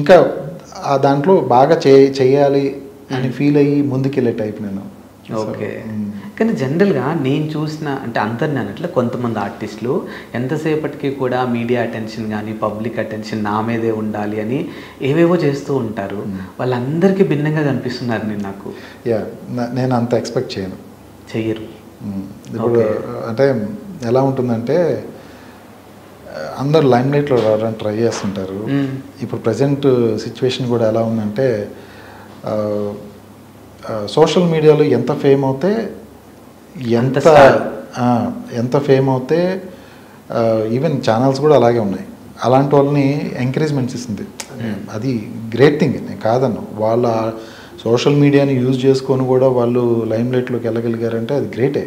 ఇంకా ఆ దాంట్లో బాగా చేయాలి అని ఫీల్ అయ్యి ముందుకెళ్ళే టైప్ నేను. ఓకే. కానీ జనరల్గా నేను చూసిన, అంటే అందరిని అన్నట్లు కొంతమంది ఆర్టిస్టులు ఎంతసేపటికి కూడా మీడియా అటెన్షన్ కానీ పబ్లిక్ అటెన్షన్ నా మీదే ఉండాలి అని ఏవేవో చేస్తూ ఉంటారు. వాళ్ళందరికీ భిన్నంగా కనిపిస్తున్నారు నేను నాకు. నేను అంత ఎక్స్పెక్ట్ చెయ్యరు. ఇప్పుడు అంటే ఎలా ఉంటుందంటే, అందరు లైమ్ లైట్లో రావడానికి ట్రై చేస్తుంటారు. ఇప్పుడు ప్రజెంట్ సిచ్యువేషన్ కూడా ఎలా ఉందంటే, సోషల్ మీడియాలో ఎంత ఫేమ్ అవుతే ఎంత ఫేమ్ అవుతే ఈవెన్ ఛానల్స్ కూడా అలాగే ఉన్నాయి. అలాంటి వాళ్ళని ఎంకరేజ్మెంట్స్ ఇస్తుంది. అది గ్రేట్ థింగ్, నేను కాదన్ను. వాళ్ళ సోషల్ మీడియాని యూజ్ చేసుకొని కూడా వాళ్ళు లైమ్ లైట్లోకి వెళ్ళగలిగారంటే అది గ్రేటే.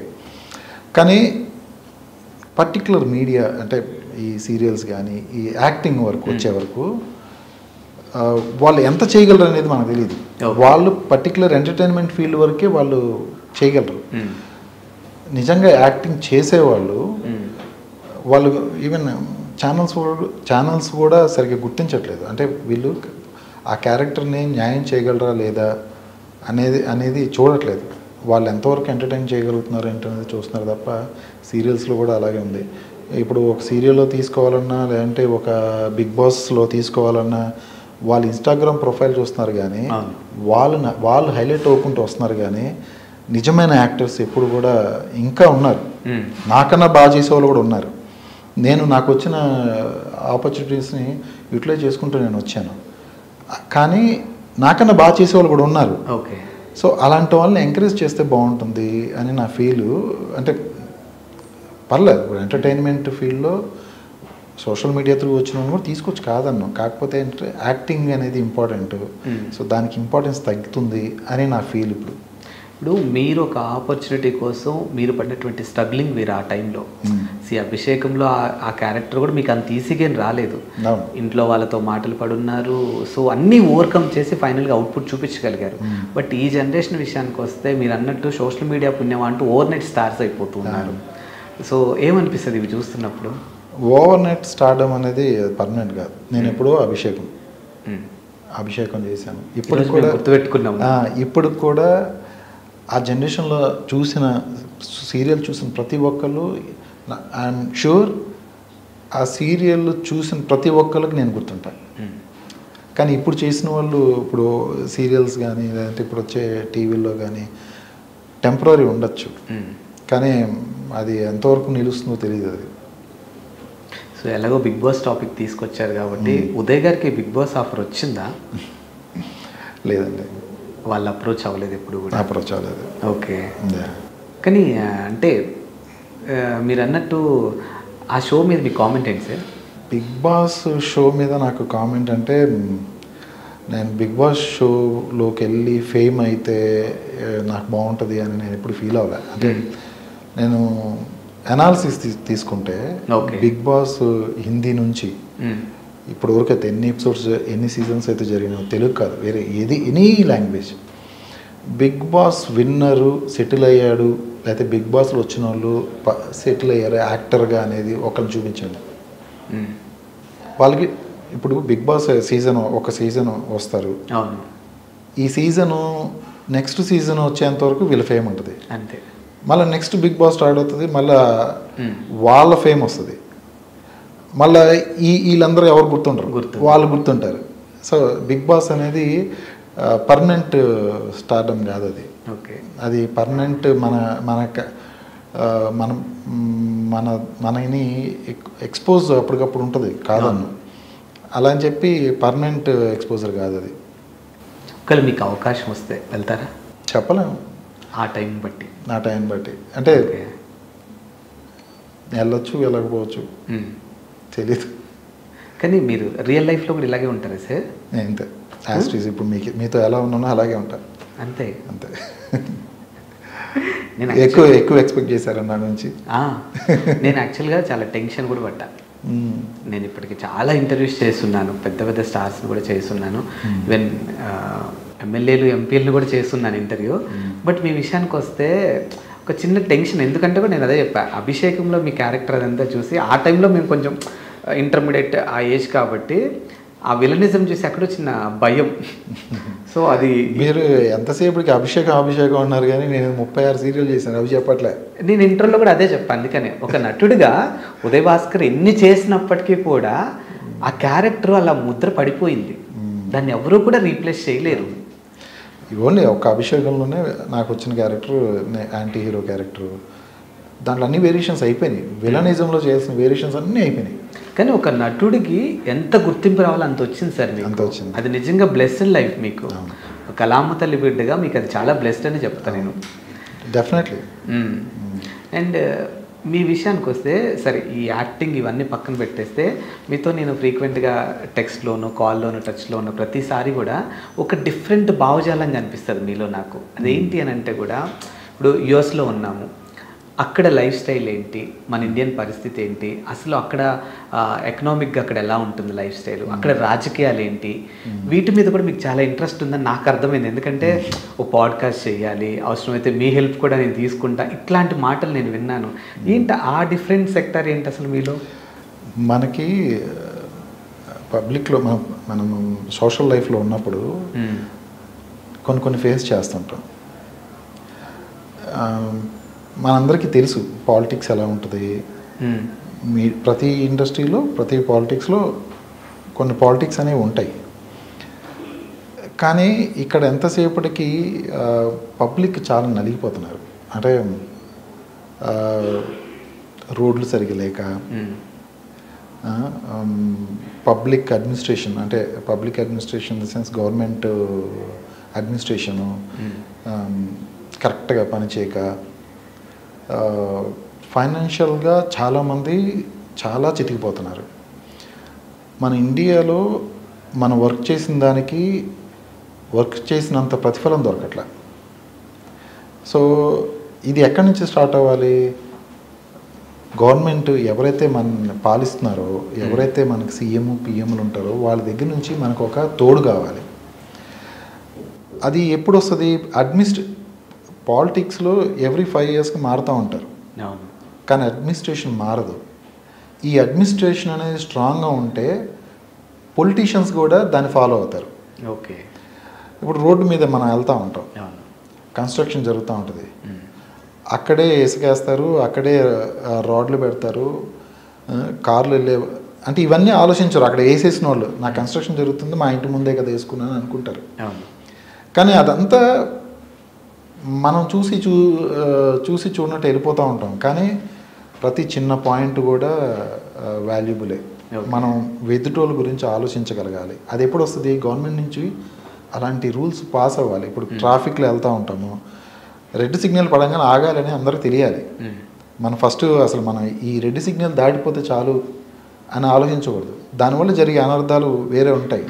కానీ పర్టికులర్ మీడియా, అంటే ఈ సీరియల్స్ కానీ ఈ యాక్టింగ్ వరకు వచ్చే వరకు వాళ్ళు ఎంత చేయగలరు అనేది మనకు తెలియదు. వాళ్ళు పర్టికులర్ ఎంటర్టైన్మెంట్ ఫీల్డ్ వరకే వాళ్ళు చేయగలరు. నిజంగా యాక్టింగ్ చేసేవాళ్ళు వాళ్ళు ఈవెన్ ఛానల్స్ కూడా సరిగ్గా గుర్తించట్లేదు. అంటే వీళ్ళు ఆ క్యారెక్టర్ని న్యాయం చేయగలరా లేదా అనేది చూడట్లేదు. వాళ్ళు ఎంతవరకు ఎంటర్టైన్ చేయగలుగుతున్నారు ఏంటనేది చూస్తున్నారు తప్ప సీరియల్స్లో కూడా అలాగే ఉంది. ఇప్పుడు ఒక సీరియల్లో తీసుకోవాలన్నా, లేదంటే ఒక బిగ్ బాస్లో తీసుకోవాలన్నా వాళ్ళు ఇన్స్టాగ్రామ్ ప్రొఫైల్ చూస్తున్నారు, కానీ వాళ్ళు హైలైట్ అవ్వకుంటూ వస్తున్నారు. కానీ నిజమైన యాక్టర్స్ ఎప్పుడు కూడా ఇంకా ఉన్నారు. నాకన్నా బాగా చేసేవాళ్ళు కూడా ఉన్నారు. నాకు వచ్చిన ఆపర్చునిటీస్ని యూటిలైజ్ చేసుకుంటూ నేను వచ్చాను. కానీ నాకన్నా బాగా చేసేవాళ్ళు కూడా ఉన్నారు. ఓకే. సో అలాంటి వాళ్ళని ఎంకరేజ్ చేస్తే బాగుంటుంది అని నా ఫీలు. అంటే పర్లేదు, ఇప్పుడు ఎంటర్టైన్మెంట్ ఫీల్డ్లో సోషల్ మీడియా త్రూ వచ్చిన వాళ్ళు కూడా తీసుకోవచ్చు కాదన్నాం, కాకపోతే ఏంటంటే యాక్టింగ్ అనేది ఇంపార్టెంట్. సో దానికి ఇంపార్టెన్స్ తగ్గుతుంది అని నా ఫీల్. ఇప్పుడు మీరు ఒక ఆపర్చునిటీ కోసం మీరు పడినటువంటి స్ట్రగ్లింగ్ వేరు ఆ టైంలో. అభిషేకంలో ఆ క్యారెక్టర్ కూడా మీకు అంత ఈజీగా రాలేదు. ఇంట్లో వాళ్ళతో మాటలు పడున్నారు, సో అన్నీ ఓవర్కమ్ చేసి ఫైనల్గా అవుట్పుట్ చూపించగలిగారు. బట్ ఈ జనరేషన్ విషయానికి వస్తే మీరు అన్నట్టు సోషల్ మీడియా పుణ్యం అంటూ ఓవర్ నైట్ స్టార్స్ అయిపోతున్నారు. సో ఏమనిపిస్తుంది ఇవి చూస్తున్నప్పుడు? ఓవర్ నైట్ స్టార్డమ్ అనేది పర్మనెంట్ కాదు. నేను ఎప్పుడో అభిషేకం చేశాను, ఇప్పుడు కూడా గుర్తుపెట్టుకున్నాము. ఇప్పుడు కూడా ఆ జనరేషన్లో చూసిన సీరియల్ చూసిన ప్రతి ఒక్కళ్ళు, ఐఎమ్ షూర్ ఆ సీరియల్ చూసిన ప్రతి ఒక్కరికి నేను గుర్తుంటాను. కానీ ఇప్పుడు చేసిన వాళ్ళు, ఇప్పుడు సీరియల్స్ కానీ లేదంటే ఇప్పుడు వచ్చే టీవీల్లో కానీ టెంపరీ ఉండొచ్చు, కానీ అది ఎంతవరకు నిలుస్తుందో తెలియదు. అది సో ఎలాగో బిగ్ బాస్ టాపిక్ తీసుకొచ్చారు కాబట్టి ఉదయ్ గారికి బిగ్ బాస్ ఆఫర్ వచ్చిందా? లేదండి, వాళ్ళు అప్రోచ్ అవ్వలేదు ఎప్పుడు కూడా? అప్రోచ్ అవ్వలేదు. ఓకే. కానీ అంటే మీరు అన్నట్టు ఆ షో మీద మీ కామెంట్ ఏంటి సార్? బిగ్ బాస్ షో మీద నాకు కామెంట్ అంటే, నేను బిగ్ బాస్ షోలోకి వెళ్ళి ఫేమ్ అయితే నాకు బాగుంటుంది అని నేను ఎప్పుడు ఫీల్ అవ్వలే. అంటే నేను అనాలిసిస్ తీసుకుంటే బిగ్ బాస్ హిందీ నుంచి ఇప్పుడు వరకు అయితే ఎన్ని ఎపిసోడ్స్ ఎన్ని సీజన్స్ అయితే జరిగినాయో, తెలుగు కాదు వేరే ఎనీ లాంగ్వేజ్, బిగ్ బాస్ విన్నరు సెటిల్ అయ్యాడు లేకపోతే బిగ్ బాస్లో వచ్చిన వాళ్ళు సెటిల్ అయ్యారు యాక్టర్గా అనేది ఒకరిని చూపించండి. వాళ్ళకి ఇప్పుడు బిగ్ బాస్ ఒక సీజన్ వస్తారు, ఈ సీజను నెక్స్ట్ సీజన్ వచ్చేంత వరకు వీళ్ళ ఫేమ్ ఉంటుంది, అంతే. మళ్ళీ నెక్స్ట్ బిగ్ బాస్ స్టార్ట్ అవుతుంది, మళ్ళీ వాళ్ళ ఫేమ్ వస్తుంది, మళ్ళీ వీళ్ళందరూ ఎవరు గుర్తుంటారు, వాళ్ళు గుర్తుంటారు. సో బిగ్ బాస్ అనేది పర్మనెంట్ స్టార్డమ్ కాదు, అది అది పర్మనెంట్ మనని ఎక్స్పోజ్ అప్పటికప్పుడు ఉంటుంది కాదన్ను, అలా అని చెప్పి పర్మనెంట్ ఎక్స్పోజర్ కాదు అది. ఒకవేళ మీకు అవకాశం వస్తే వెళ్తారా? చెప్పలేము, ఆ టైం బట్టి అంటే వెళ్ళొచ్చు వెళ్ళకపోవచ్చు తెలీదు. కానీ మీరు రియల్ లైఫ్లో కూడా ఇలాగే ఉంటారా సార్? అంతే, యాస్టీస్ ఇప్పుడు మీతో ఎలా ఉన్నానో అలాగే ఉంటాను, అంతే. నేను ఎక్కువ ఎక్స్పెక్ట్ చేశారు నా నుంచి. నేను యాక్చువల్గా చాలా టెన్షన్ కూడా పడ్డా. నేను ఇప్పటికి చాలా ఇంటర్వ్యూస్ చేస్తున్నాను, పెద్ద పెద్ద స్టార్స్ని కూడా చేస్తున్నాను, ఈవెన్ ఎమ్మెల్యేలు ఎంపీలను కూడా చేస్తున్నాను ఇంటర్వ్యూ. బట్ మీ విషయానికి వస్తే ఒక చిన్న టెన్షన్, ఎందుకంటే కూడా నేను అదే చెప్పాను, అభిషేకంలో మీ క్యారెక్టర్ అదంతా చూసి ఆ టైంలో మేము కొంచెం ఇంటర్మీడియట్ ఆ ఏజ్ కాబట్టి ఆ విలనిజం చూసి అక్కడ చిన్న భయం. సో అది మీరు ఎంతసేపటికి అభిషేకం అన్నారు, కానీ నేను 36 సీరియల్ చేశాను, అవి చెప్పట్లే. నేను ఇంటర్వ్యూలో కూడా అదే చెప్పాను. అందుకనే ఒక నటుడిగా ఉదయ్ భాస్కర్ ఎన్ని చేసినప్పటికీ కూడా ఆ క్యారెక్టర్ అలా ముద్ర పడిపోయింది, దాన్ని ఎవరూ కూడా రీప్లేస్ చేయలేరు. ఓన్లీ ఒక అభిషేకంలోనే నాకు వచ్చిన క్యారెక్టర్ యాంటీ హీరో క్యారెక్టర్, దాంట్లో అన్ని వేరియేషన్స్ అయిపోయినాయి, విలనిజంలో చేయాల్సిన వేరియేషన్స్ అన్నీ అయిపోయినాయి. కానీ ఒక నటుడికి ఎంత గుర్తింపు రావాలో అంత వచ్చింది సార్, అంత వచ్చింది. అది నిజంగా బ్లెస్డ్ లైఫ్ మీకు, కళామ తల్లి బిడ్డగా మీకు అది చాలా బ్లెస్డ్ అని చెప్తాను నేను, డెఫినెట్లీ. అండ్ మీ విషయానికి వస్తే సరే, ఈ యాక్టింగ్ ఇవన్నీ పక్కన పెట్టేస్తే మీతో నేను ఫ్రీక్వెంట్గా టెక్స్ట్లోను కాల్లోను టచ్లోను ప్రతిసారి కూడా ఒక డిఫరెంట్ భావజాలం కనిపిస్తుంది మీలో నాకు. అదేంటి అని అంటే కూడా, ఇప్పుడు యుఎస్లో ఉన్నాము, అక్కడ లైఫ్ స్టైల్ ఏంటి, మన ఇండియన్ పరిస్థితి ఏంటి, అసలు అక్కడ ఎకనామిక్గా అక్కడ ఎలా ఉంటుంది లైఫ్ స్టైల్, అక్కడ రాజకీయాలు ఏంటి, వీటి మీద కూడా మీకు చాలా ఇంట్రెస్ట్ ఉందని నాకు అర్థమైంది. ఎందుకంటే ఓ పాడ్కాస్ట్ చేయాలి, అవసరమైతే మీ హెల్ప్ కూడా నేను తీసుకుంటా, ఇట్లాంటి మాటలు నేను విన్నాను. ఏంటి ఆ డిఫరెంట్ సెక్టర్ ఏంటి అసలు మీలో? మనకి పబ్లిక్లో మనం సోషల్ లైఫ్లో ఉన్నప్పుడు కొన్ని ఫేస్ చేస్తుంటాం. మనందరికీ తెలుసు పాలిటిక్స్ ఎలా ఉంటుంది, ప్రతి ఇండస్ట్రీలో ప్రతి పాలిటిక్స్లో కొన్ని పాలిటిక్స్ అనేవి ఉంటాయి. కానీ ఇక్కడ ఎంతసేపటికి పబ్లిక్ చాలా నలిగిపోతున్నారు. అంటే రోడ్లు సరిగ్గా లేక, పబ్లిక్ అడ్మినిస్ట్రేషన్ అంటే public administration in the sense government administration కరెక్ట్గా పనిచేయక, ఫైనాన్షియల్గా చాలామంది చాలా చితికిపోతున్నారు. మన ఇండియాలో మనం వర్క్ చేసిన దానికి వర్క్ చేసినంత ప్రతిఫలం దొరకట్లా. సో ఇది ఎక్కడి నుంచి స్టార్ట్ అవ్వాలి? గవర్నమెంట్ ఎవరైతే మన పాలిస్తున్నారో, ఎవరైతే మనకి సీఎం పిఎంలు ఉంటారో వాళ్ళ దగ్గర నుంచి మనకు ఒక తోడు కావాలి. అది ఎప్పుడు వస్తుంది? పాలిటిక్స్లో ఎవ్రీ 5 yearsకి మారుతూ ఉంటారు, కానీ అడ్మినిస్ట్రేషన్ మారదు. ఈ అడ్మినిస్ట్రేషన్ అనేది స్ట్రాంగ్గా ఉంటే పొలిటీషియన్స్ కూడా దాన్ని ఫాలో అవుతారు. ఓకే. ఇప్పుడు రోడ్డు మీద మనం వెళ్తూ ఉంటాం, కన్స్ట్రక్షన్ జరుగుతూ ఉంటుంది, అక్కడే ఇసుకేస్తారు, అక్కడే రాడ్లు పెడతారు, కార్లు వెళ్ళే అంటే ఇవన్నీ ఆలోచించరు. అక్కడ వేసేసిన వాళ్ళు నా కన్స్ట్రక్షన్ జరుగుతుంది, మా ఇంటి ముందే కదా వేసుకున్నాను అనుకుంటారు. కానీ అదంతా మనం చూసి చూడనట్టు వెళ్ళిపోతూ ఉంటాం. కానీ ప్రతి చిన్న పాయింట్ కూడా వాల్యుబులే. మనం ఎదుటోళ్ళ గురించి ఆలోచించగలగాలి. అది ఎప్పుడు వస్తుంది? గవర్నమెంట్ నుంచి అలాంటి రూల్స్ పాస్ అవ్వాలి. ఇప్పుడు ట్రాఫిక్లో వెళ్తూ ఉంటాము, రెడ్ సిగ్నల్ పడంగానే ఆగాలని అందరికీ తెలియాలి. మనం ఫస్ట్ అసలు మనం ఈ రెడ్ సిగ్నల్ దాటిపోతే చాలు అని ఆలోచించకూడదు. దానివల్ల జరిగే అనర్థాలు వేరే ఉంటాయి.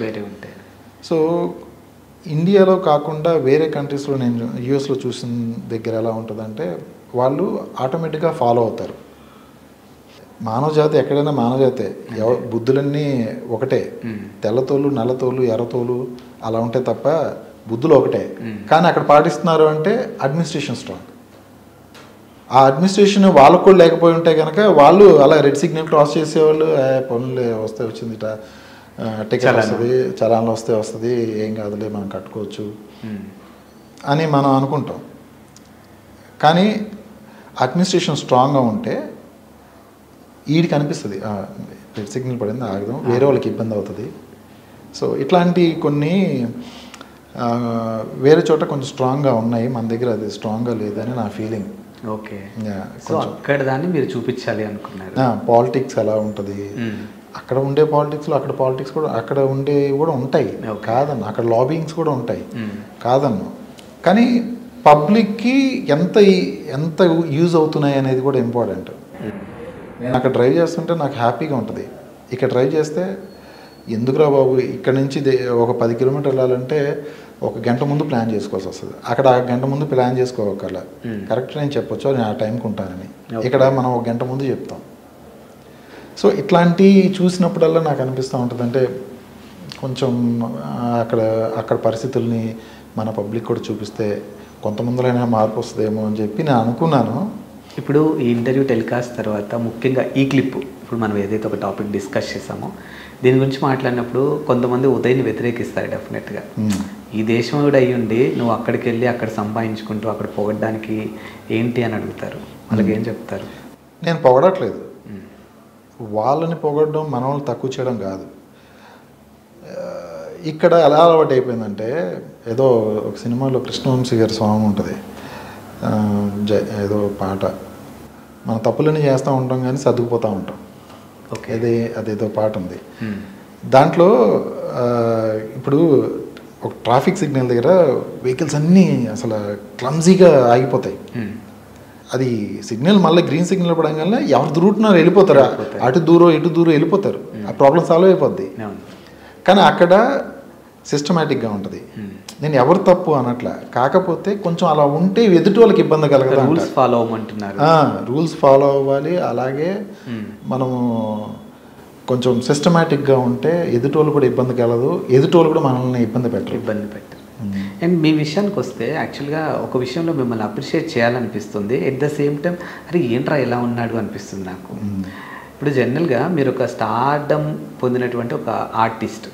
సో ఇండియాలో కాకుండా వేరే కంట్రీస్లో, నేను యూఎస్లో చూసిన దగ్గర ఎలా ఉంటుందంటే వాళ్ళు ఆటోమేటిక్గా ఫాలో అవుతారు. మానవజాతి ఎక్కడైనా మానవజాతే, బుద్ధులన్నీ ఒకటే, తెల్లతోలు నల్లతోలు ఎర్రతోలు అలా ఉంటాయి తప్ప బుద్ధులు ఒకటే. కానీ అక్కడ పాటిస్తున్నారు అంటే అడ్మినిస్ట్రేషన్ స్ట్రాంగ్. ఆ అడ్మినిస్ట్రేషన్ వాళ్ళకు కూడా లేకపోయి ఉంటే కనుక వాళ్ళు అలా రెడ్ సిగ్నల్ క్రాస్ చేసేవాళ్ళు, పనులు వస్తే వచ్చింది, టికెట్ వస్తుంది, చలాన్లు వస్తే వస్తుంది, ఏం కాదులే మనం కట్టుకోవచ్చు అని మనం అనుకుంటాం. కానీ అడ్మినిస్ట్రేషన్ స్ట్రాంగ్గా ఉంటే వీడికి అనిపిస్తుంది రెడ్ సిగ్నల్ పడింది ఆగదాం, వేరే వాళ్ళకి ఇబ్బంది అవుతుంది. సో ఇట్లాంటి కొన్ని వేరే చోట కొంచెం స్ట్రాంగ్గా ఉన్నాయి, మన దగ్గర అది స్ట్రాంగ్గా లేదని నా ఫీలింగ్. ఓకే. సో అక్కడ దాన్ని మీరు చూపించాలి అనుకున్నారు. పాలిటిక్స్ ఎలా ఉంటుంది, అక్కడ ఉండే పాలిటిక్స్లో అక్కడ పాలిటిక్స్ కూడా అక్కడ ఉండే కూడా ఉంటాయి కాదన్న, అక్కడ లాబింగ్స్ కూడా ఉంటాయి కాదన్న. కానీ పబ్లిక్కి ఎంత యూజ్ అవుతున్నాయి అనేది కూడా ఇంపార్టెంట్. నేను అక్కడ డ్రైవ్ చేస్తుంటే నాకు హ్యాపీగా ఉంటుంది. ఇక్కడ డ్రైవ్ చేస్తే ఎందుకురా బాబు, ఇక్కడ నుంచి ఒక 10 kilometers వెళ్ళాలంటే 1 గంట ముందు ప్లాన్ చేసుకోవాల్సి వస్తుంది. అక్కడ 1 గంట ముందు ప్లాన్ చేసుకోగల కరెక్ట్ నేను చెప్పొచ్చు, నేను ఆ టైంకి ఉంటానని. ఇక్కడ మనం 1 గంట ముందు చెప్తాం. సో ఇట్లాంటి చూసినప్పుడల్లా నాకు అనిపిస్తూ ఉంటుంది, అంటే కొంచెం అక్కడ పరిస్థితుల్ని మన పబ్లిక్ కూడా చూపిస్తే కొంతమందిలో మార్పు వస్తుందేమో అని చెప్పి నేను అనుకున్నాను. ఇప్పుడు ఈ ఇంటర్వ్యూ టెలికాస్ట్ తర్వాత ముఖ్యంగా ఈ క్లిప్, ఇప్పుడు మనం ఏదైతే ఒక టాపిక్ డిస్కస్ చేసామో దీని గురించి మాట్లాడినప్పుడు కొంతమంది ఉదయ్ని వ్యతిరేకిస్తారు డెఫినెట్గా. ఈ దేశం కూడా అయ్యి ఉండి నువ్వు అక్కడికి వెళ్ళి అక్కడ సంపాదించుకుంటూ అక్కడ పొగడ్డానికి ఏంటి అని అడుగుతారు. వాళ్ళకి ఏం చెప్తారు? నేను పొగడట్లేదు, వాళ్ళని పొగడడం మన వాళ్ళు తక్కువ చేయడం కాదు. ఇక్కడ ఎలా అలవాటు అయిపోయిందంటే, ఏదో ఒక సినిమాలో కృష్ణవంశీ గారి సాంగ్ ఉంటుంది, ఏదో పాట, మన తప్పులని చేస్తూ ఉంటాం కానీ సర్దుకుపోతూ ఉంటాం. ఓకే. అదేదో పాట ఉంది దాంట్లో. ఇప్పుడు ఒక ట్రాఫిక్ సిగ్నల్ దగ్గర వెహికల్స్ అన్నీ అసలు క్లమ్జీగా ఆగిపోతాయి. అది సిగ్నల్ మళ్ళీ గ్రీన్ సిగ్నల్ పడంగానే ఎవరు దూరుతున్నారు వెళ్ళిపోతారు, అటు దూరం ఇటు దూరం వెళ్ళిపోతారు, ఆ ప్రాబ్లం సాల్వ్ అయిపోద్ది. కానీ అక్కడ సిస్టమేటిక్గా ఉంటుంది. నేను ఎవరు తప్పు అనట్లా, కాకపోతే కొంచెం అలా ఉంటే ఎదుటి వాళ్ళకి ఇబ్బంది కలగదు. రూల్స్ ఫాలో అవ్వమంటున్నారు. రూల్స్ ఫాలో అవ్వాలి. అలాగే మనము కొంచెం సిస్టమేటిక్గా ఉంటే ఎదుటోళ్ళు కూడా ఇబ్బంది కలదు, ఎదుటోళ్ళు కూడా మనల్ని ఇబ్బంది పెట్టరు. అండ్ మీ విషయానికి వస్తే యాక్చువల్గా ఒక విషయంలో మిమ్మల్ని అప్రిషియేట్ చేయాలనిపిస్తుంది, ఎట్ ద సేమ్ టైం అరే ఏంట్రా ఎలా ఉన్నాడు అనిపిస్తుంది నాకు. ఇప్పుడు జనరల్గా మీరు ఒక స్టార్డమ్ పొందినటువంటి ఒక ఆర్టిస్ట్,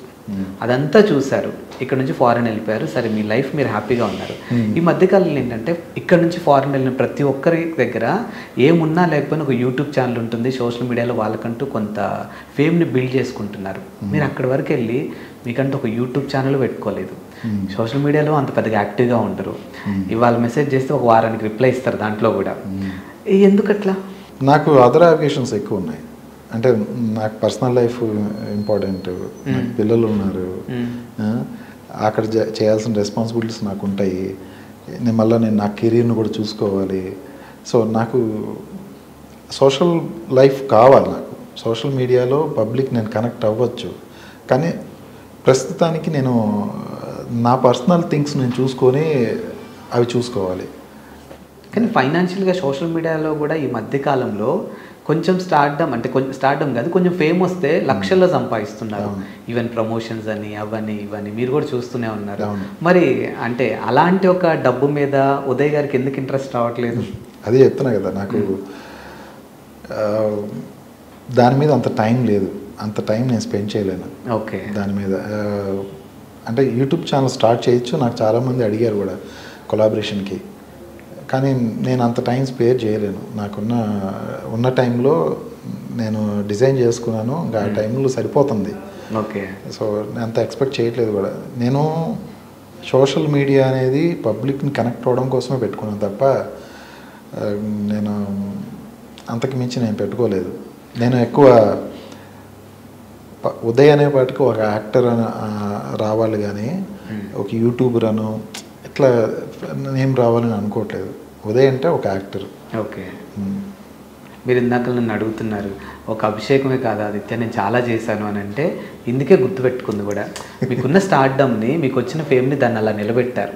అదంతా చూశారు, ఇక్కడ నుంచి ఫారెన్ వెళ్ళిపోయారు, సరే మీ లైఫ్ మీరు హ్యాపీగా ఉన్నారు. ఈ మధ్యకాలంలో ఏంటంటే ఇక్కడ నుంచి ఫారెన్ వెళ్ళిన ప్రతి ఒక్కరి దగ్గర ఏమున్నా లేకపోయినా ఒక యూట్యూబ్ ఛానల్ ఉంటుంది, సోషల్ మీడియాలో వాళ్ళకంటూ కొంత ఫేమ్ని బిల్డ్ చేసుకుంటున్నారు. మీరు అక్కడి వరకు వెళ్ళి మీకంటూ ఒక యూట్యూబ్ ఛానల్ పెట్టుకోలేదు, సోషల్ మీడియాలో అంత పెద్దగా యాక్టివ్గా ఉండరు, ఇవాళ మెసేజ్ చేస్తే ఒక వారానికి రిప్లై ఇస్తారు, దాంట్లో కూడా ఎందుకట్లా? నాకు అదర్ అకేషన్స్ ఎక్కువ ఉన్నాయి. అంటే నాకు పర్సనల్ లైఫ్ ఇంపార్టెంట్, నాకు పిల్లలు ఉన్నారు, అక్కడ చేయాల్సిన రెస్పాన్సిబిలిటీస్ నాకు ఉంటాయి, నేను నా కెరీర్ను కూడా చూసుకోవాలి. సో నాకు సోషల్ లైఫ్ కావాలి. నాకు సోషల్ మీడియాలో పబ్లిక్ నేను కనెక్ట్ అవ్వచ్చు, కానీ ప్రస్తుతానికి నేను నా పర్సనల్ థింగ్స్ నేను చూసుకొని అవి చూసుకోవాలి. కానీ ఫైనాన్షియల్గా సోషల్ మీడియాలో కూడా ఈ మధ్యకాలంలో కొంచెం స్టార్డమ్ అంటే కొంచెం స్టార్డమ్ కాదు, కొంచెం ఫేమ్ వస్తే లక్షల్లో సంపాదిస్తున్నారు. ఈవెన్ ప్రమోషన్స్ అని అవన్నీ ఇవన్నీ మీరు కూడా చూస్తూనే ఉన్నారు. మరి అంటే అలాంటి ఒక డబ్బు మీద ఉదయ్ గారికి ఎందుకు ఇంట్రెస్ట్ రావట్లేదు? అదే చెప్తున్నా కదా, నాకు దాని మీద అంత టైం లేదు, అంత టైం నేను స్పెండ్ చేయలేను. ఓకే. దాని మీద అంటే యూట్యూబ్ ఛానల్ స్టార్ట్ చేయొచ్చు, నాకు చాలామంది అడిగారు కూడా కొలాబరేషన్కి, కానీ నేను అంత టైం స్పేర్ చేయలేను. ఉన్న టైంలో నేను డిజైన్ చేసుకున్నాను, ఇంకా ఆ టైంలో సరిపోతుంది. ఓకే. సో నేను అంత ఎక్స్పెక్ట్ చేయట్లేదు కూడా. నేను సోషల్ మీడియా అనేది పబ్లిక్ని కనెక్ట్ అవ్వడం కోసమే పెట్టుకున్నాను తప్ప నేను అంతకు మించి నేను పెట్టుకోలేదు. నేను ఎక్కువ ఉదయ్ అనే పాటికి ఒక యాక్టర్ రావాలి కానీ ఒక యూట్యూబర్ అను ఇట్లా నేమ్ రావాలని అనుకోవట్లేదు. ఉదయ్ అంటే ఒక యాక్టర్. ఓకే. మీరు ఇందాక నన్ను అడుగుతున్నారు, ఒక అభిషేకమే కాదు ఆదిత్య నేను చాలా చేశాను అని అంటే ఇందుకే గుర్తుపెట్టుకుంది కూడా. మీకున్న స్టార్డమ్ని, మీకు వచ్చిన ఫేమ్ని దాన్ని అలా నిలబెట్టారు.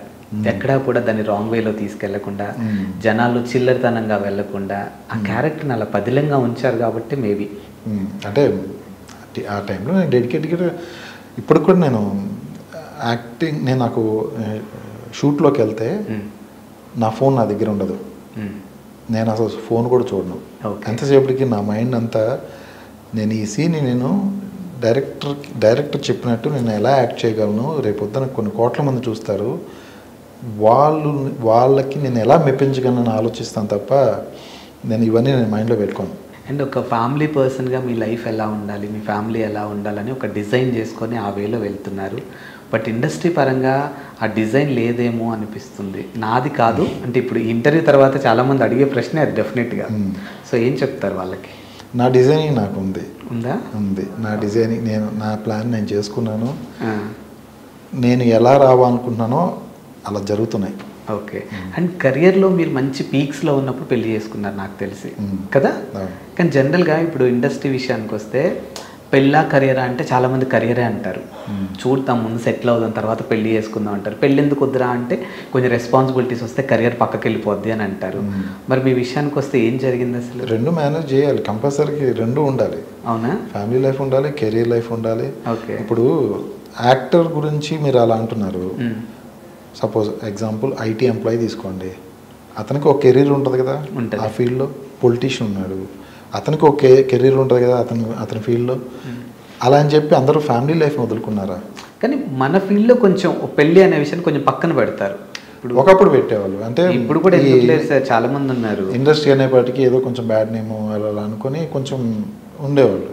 ఎక్కడా కూడా దాన్ని రాంగ్ వేలో తీసుకెళ్లకుండా, జనాలు చిల్లరతనంగా వెళ్లకుండా ఆ క్యారెక్టర్ని అలా పదిలంగా ఉంచారు కాబట్టి మేబీ. అంటే ఆ టైంలో నేను డెడికేట్గా ఇప్పుడు కూడా నేను యాక్టింగ్, నేను నాకు షూట్లోకి వెళ్తే నా ఫోన్ నా దగ్గర ఉండదు, నేను అసలు ఫోన్ కూడా చూడను. ఎంతసేపటికి నా మైండ్ అంతా నేను ఈ సీన్ని నేను డైరెక్టర్ చెప్పినట్టు నేను ఎలా యాక్ట్ చేయగలను, రేపొద్దున కొన్ని కోట్ల మంది చూస్తారు, వాళ్ళకి నేను ఎలా మెప్పించగలను ఆలోచిస్తాను తప్ప నేను ఇవన్నీ నేను మైండ్లో పెట్టుకోను. అండ్ ఒక ఫ్యామిలీ పర్సన్గా మీ లైఫ్ ఎలా ఉండాలి, మీ ఫ్యామిలీ ఎలా ఉండాలని ఒక డిజైన్ చేసుకొని ఆ వేలో వెళ్తున్నారు. బట్ ఇండస్ట్రీ పరంగా ఆ డిజైన్ లేదేమో అనిపిస్తుంది. నాది కాదు అంటే ఇప్పుడు ఇంటర్వ్యూ తర్వాత చాలామంది అడిగే ప్రశ్నే అది డెఫినెట్గా. సో ఏం చెప్తారు వాళ్ళకి? నా డిజైనింగ్ నాకు ఉందా? ఉంది. నా డిజైనింగ్ నా ప్లాన్ నేను చేసుకున్నాను. నేను ఎలా రావాలనుకుంటున్నానో అలా జరుగుతున్నాయి. ఓకే. అండ్ కెరియర్లో మీరు మంచి పీక్స్లో ఉన్నప్పుడు పెళ్లి చేసుకున్నారు నాకు తెలిసి కదా. కానీ జనరల్గా ఇప్పుడు ఇండస్ట్రీ విషయానికి వస్తే పెళ్ళా కెరియరా అంటే చాలామంది కెరియరే అంటారు. చూద్దాం ముందు సెటిల్ అవుదాం తర్వాత పెళ్లి చేసుకుందాం అంటారు. పెళ్ళి ఎందుకు వద్దురా అంటే కొంచెం రెస్పాన్సిబిలిటీస్ వస్తే కెరియర్ పక్కకి వెళ్ళిపోద్ది అని అంటారు. మరి మీ విషయానికి వస్తే ఏం జరిగింది అసలు? రెండు మేనేజ్ చేయాలి, కంపల్సరీకి రెండు ఉండాలి. అవునా? ఫ్యామిలీ లైఫ్ ఉండాలి, కెరీర్ లైఫ్ ఉండాలి. ఓకే. ఇప్పుడు యాక్టర్ గురించి మీరు అలా అంటున్నారు. సపోజ్ ఎగ్జాంపుల్ ఐటీ ఎంప్లాయీ తీసుకోండి, అతనికి ఒక కెరీర్ ఉంటుంది కదా ఆ ఫీల్డ్లో. పొలిటీషియన్ ఉన్నాడు, అతనికి ఒక కెరీర్ ఉంటుంది కదా అతని ఫీల్డ్లో. అలా అని చెప్పి అందరూ ఫ్యామిలీ లైఫ్ని వదులుకున్నారా? కానీ మన ఫీల్డ్లో కొంచెం పెళ్ళి అనే విషయాన్ని కొంచెం పక్కన పెడతారు. ఒకప్పుడు పెట్టేవాళ్ళు, అంటే ఇప్పుడు కూడా ఎందుకు లేదు సార్, చాలా మంది ఉన్నారు. ఇండస్ట్రీ అనేపాటికి ఏదో కొంచెం బ్యాడ్ నేమ్ అలా అనుకొని కొంచెం ఉండేవాళ్ళు.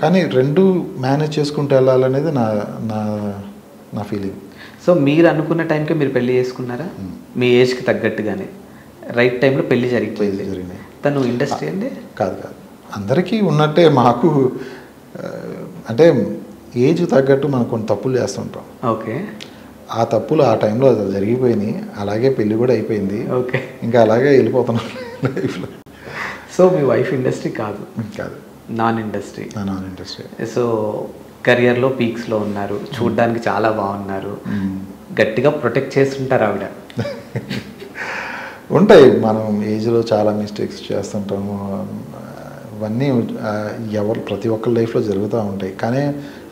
కానీ రెండు మేనేజ్ చేసుకుంటూ వెళ్ళాలనేది నా ఫీలింగ్. సో మీరు అనుకున్న టైంకే మీరు పెళ్లి చేసుకున్నారా? మీ ఏజ్కి తగ్గట్టుగానే రైట్ టైంలో పెళ్లి జరిగిపోయింది. తను ఇండస్ట్రీ అండి కాదు అందరికీ ఉన్నట్టే మాకు అంటే ఏజ్ తగ్గట్టు మనం కొన్ని తప్పులు చేస్తుంటాం. ఓకే. ఆ తప్పులు ఆ టైంలో జరిగిపోయినాయి, అలాగే పెళ్ళి కూడా అయిపోయింది. ఓకే. ఇంకా అలాగే వెళ్ళిపోతున్నాం లైఫ్లో. సో మీ వైఫ్ ఇండస్ట్రీ కాదు? Non industry. సో కెరియర్లో పీక్స్లో ఉన్నారు, చూడడానికి చాలా బాగున్నారు, గట్టిగా ప్రొటెక్ట్ చేస్తుంటారు ఆవిడ. ఉంటాయి, మనం ఏజ్లో చాలా మిస్టేక్స్ చేస్తుంటాము, ఇవన్నీ ప్రతి ఒక్కరి లైఫ్లో జరుగుతూ ఉంటాయి. కానీ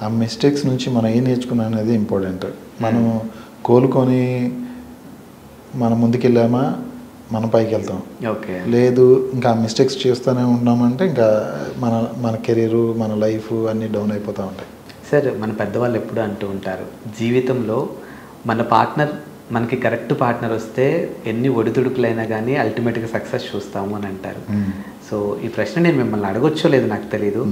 ఆ మిస్టేక్స్ నుంచి మనం ఏం నేర్చుకున్నాం అనేది ఇంపార్టెంట్. మనం కోలుకొని మనం ముందుకెళ్ళామా మనం పైకి వెళ్తాం. ఓకే. లేదు ఇంకా మిస్టేక్స్ చేస్తూనే ఉన్నామంటే ఇంకా మన కెరీరు మన లైఫ్ అన్నీ డౌన్ అయిపోతూ ఉంటాయి. సార్ మన పెద్దవాళ్ళు ఎప్పుడు అంటూ ఉంటారు, జీవితంలో మన పార్ట్నర్ మనకి కరెక్ట్ పార్ట్నర్ వస్తే ఎన్ని ఒడిదుడుకులైనా కానీ అల్టిమేట్గా సక్సెస్ చూస్తాము అని అంటారు. సో ఈ ప్రశ్న నేను మిమ్మల్ని అడగొచ్చో లేదు నాకు తెలీదు,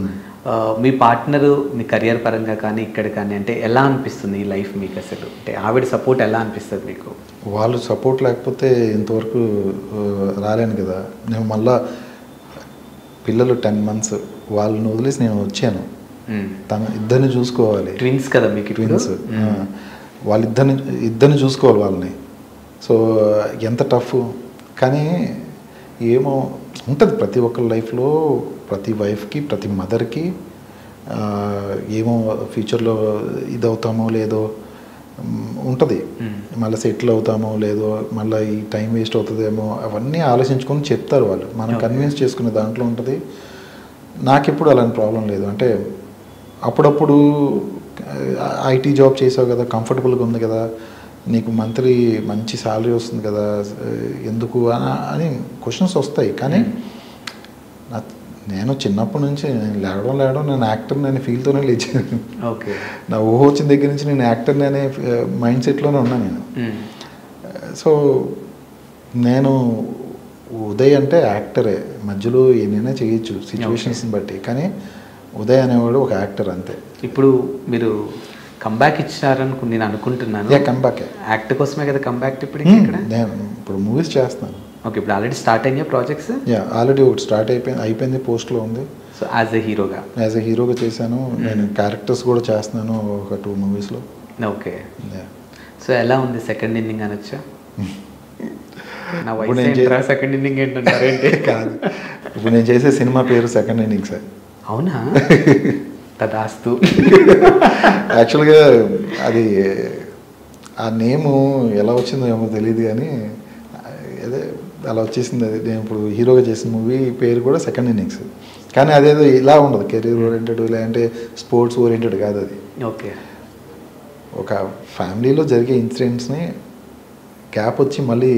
మీ పార్ట్నరు మీ కెరియర్ పరంగా కానీ ఇక్కడ కానీ అంటే ఎలా అనిపిస్తుంది ఈ లైఫ్ మీకు? అసలు అంటే ఆవిడ సపోర్ట్ ఎలా అనిపిస్తుంది మీకు? వాళ్ళు సపోర్ట్ లేకపోతే ఇంతవరకు రాలేను కదా. నేను మళ్ళా పిల్లలు 10 months వాళ్ళని వదిలేసి నేను వచ్చాను. ఇద్దరిని చూసుకోవాలి. ట్విన్స్ కదా మీకు? ట్విన్స్. ఇద్దరిని చూసుకోవాలి వాళ్ళని. సో ఎంత టఫ్, కానీ ఏమో ఉంటుంది ప్రతి ఒక్కరి లైఫ్లో, ప్రతి వైఫ్కి ప్రతి మదర్కి ఏమో ఫ్యూచర్లో ఇది అవుతామో లేదో ఉంటుంది, మళ్ళీ సెటిల్ అవుతామో లేదో, మళ్ళీ ఈ టైం వేస్ట్ అవుతుందేమో, అవన్నీ ఆలోచించుకొని చెప్తారు వాళ్ళు, మనం కన్విన్స్ చేసుకునే దాంట్లో ఉంటుంది. నాకు ఎప్పుడు అలాంటి ప్రాబ్లం లేదు. అంటే అప్పుడప్పుడు ఐటీ జాబ్ చేసావు కదా, కంఫర్టబుల్గా ఉంది కదా, నీకు మంత్లీ మంచి శాలరీ వస్తుంది కదా, ఎందుకు అని క్వశ్చన్స్ వస్తాయి. కానీ నేను చిన్నప్పటి నుంచి నేను లేవడం నేను యాక్టర్ అనే ఫీల్తోనే లేచాను. ఓకే, నా ఊహ వచ్చిన దగ్గర నుంచి నేను యాక్టర్ అనే మైండ్ సెట్లోనే ఉన్నాను నేను. సో నేను ఉదయ్ అంటే యాక్టరే, మధ్యలో ఏమైనా చేయొచ్చు సిచ్యువేషన్స్ని బట్టి, కానీ ఉదయ్ అనేవాడు ఒక యాక్టర్ అంతే. ఇప్పుడు మీరు కంబ్యాక్ ఇచ్చారనుకు నేను అనుకుంటున్నాను. కంబ్యాక్ యాక్ట్ కోసమే కదా కంబ్యాక్ ఇప్పుడు ఇక్కడ? నేను ఇప్పుడు మూవీస్ చేస్తాను. ఓకే, ఇప్పుడు ఆల్రెడీ స్టార్ట్ అయినాయి ప్రాజెక్ట్స్? ఆల్రెడీ ఒకటి స్టార్ట్ అయిపోయింది, పోస్ట్లో ఉంది. సో యాజ్ ఎ హీరోగా చేశాను. నేను క్యారెక్టర్స్ కూడా చేస్తున్నాను ఒక 2 మూవీస్లో. ఓకే, సో ఎలా ఉంది సెకండ్ ఇన్నింగ్ అనొచ్చా? నా సెకండ్ ఇన్నింగ్ ఏంటంటారేంటి? కాదు, ఇప్పుడు నేను చేసే సినిమా పేరు సెకండ్ ఇన్నింగ్స్. అవునా? తదాస్తు. యాక్చువల్గా అది ఆ నేము ఎలా వచ్చిందో ఏమో తెలియదు, కానీ అదే అలా వచ్చేసింది. అది నేను ఇప్పుడు హీరోగా చేసిన మూవీ పేరు కూడా సెకండ్ ఇన్నింగ్స్. కానీ అదేదో ఇలా ఉండదు, కెరీర్ ఓరియంటెడ్ లేదంటే స్పోర్ట్స్ ఓరియంటెడ్ కాదు అది. ఓకే, ఒక ఫ్యామిలీలో జరిగే ఇన్సిడెంట్స్ని గ్యాప్ వచ్చి మళ్ళీ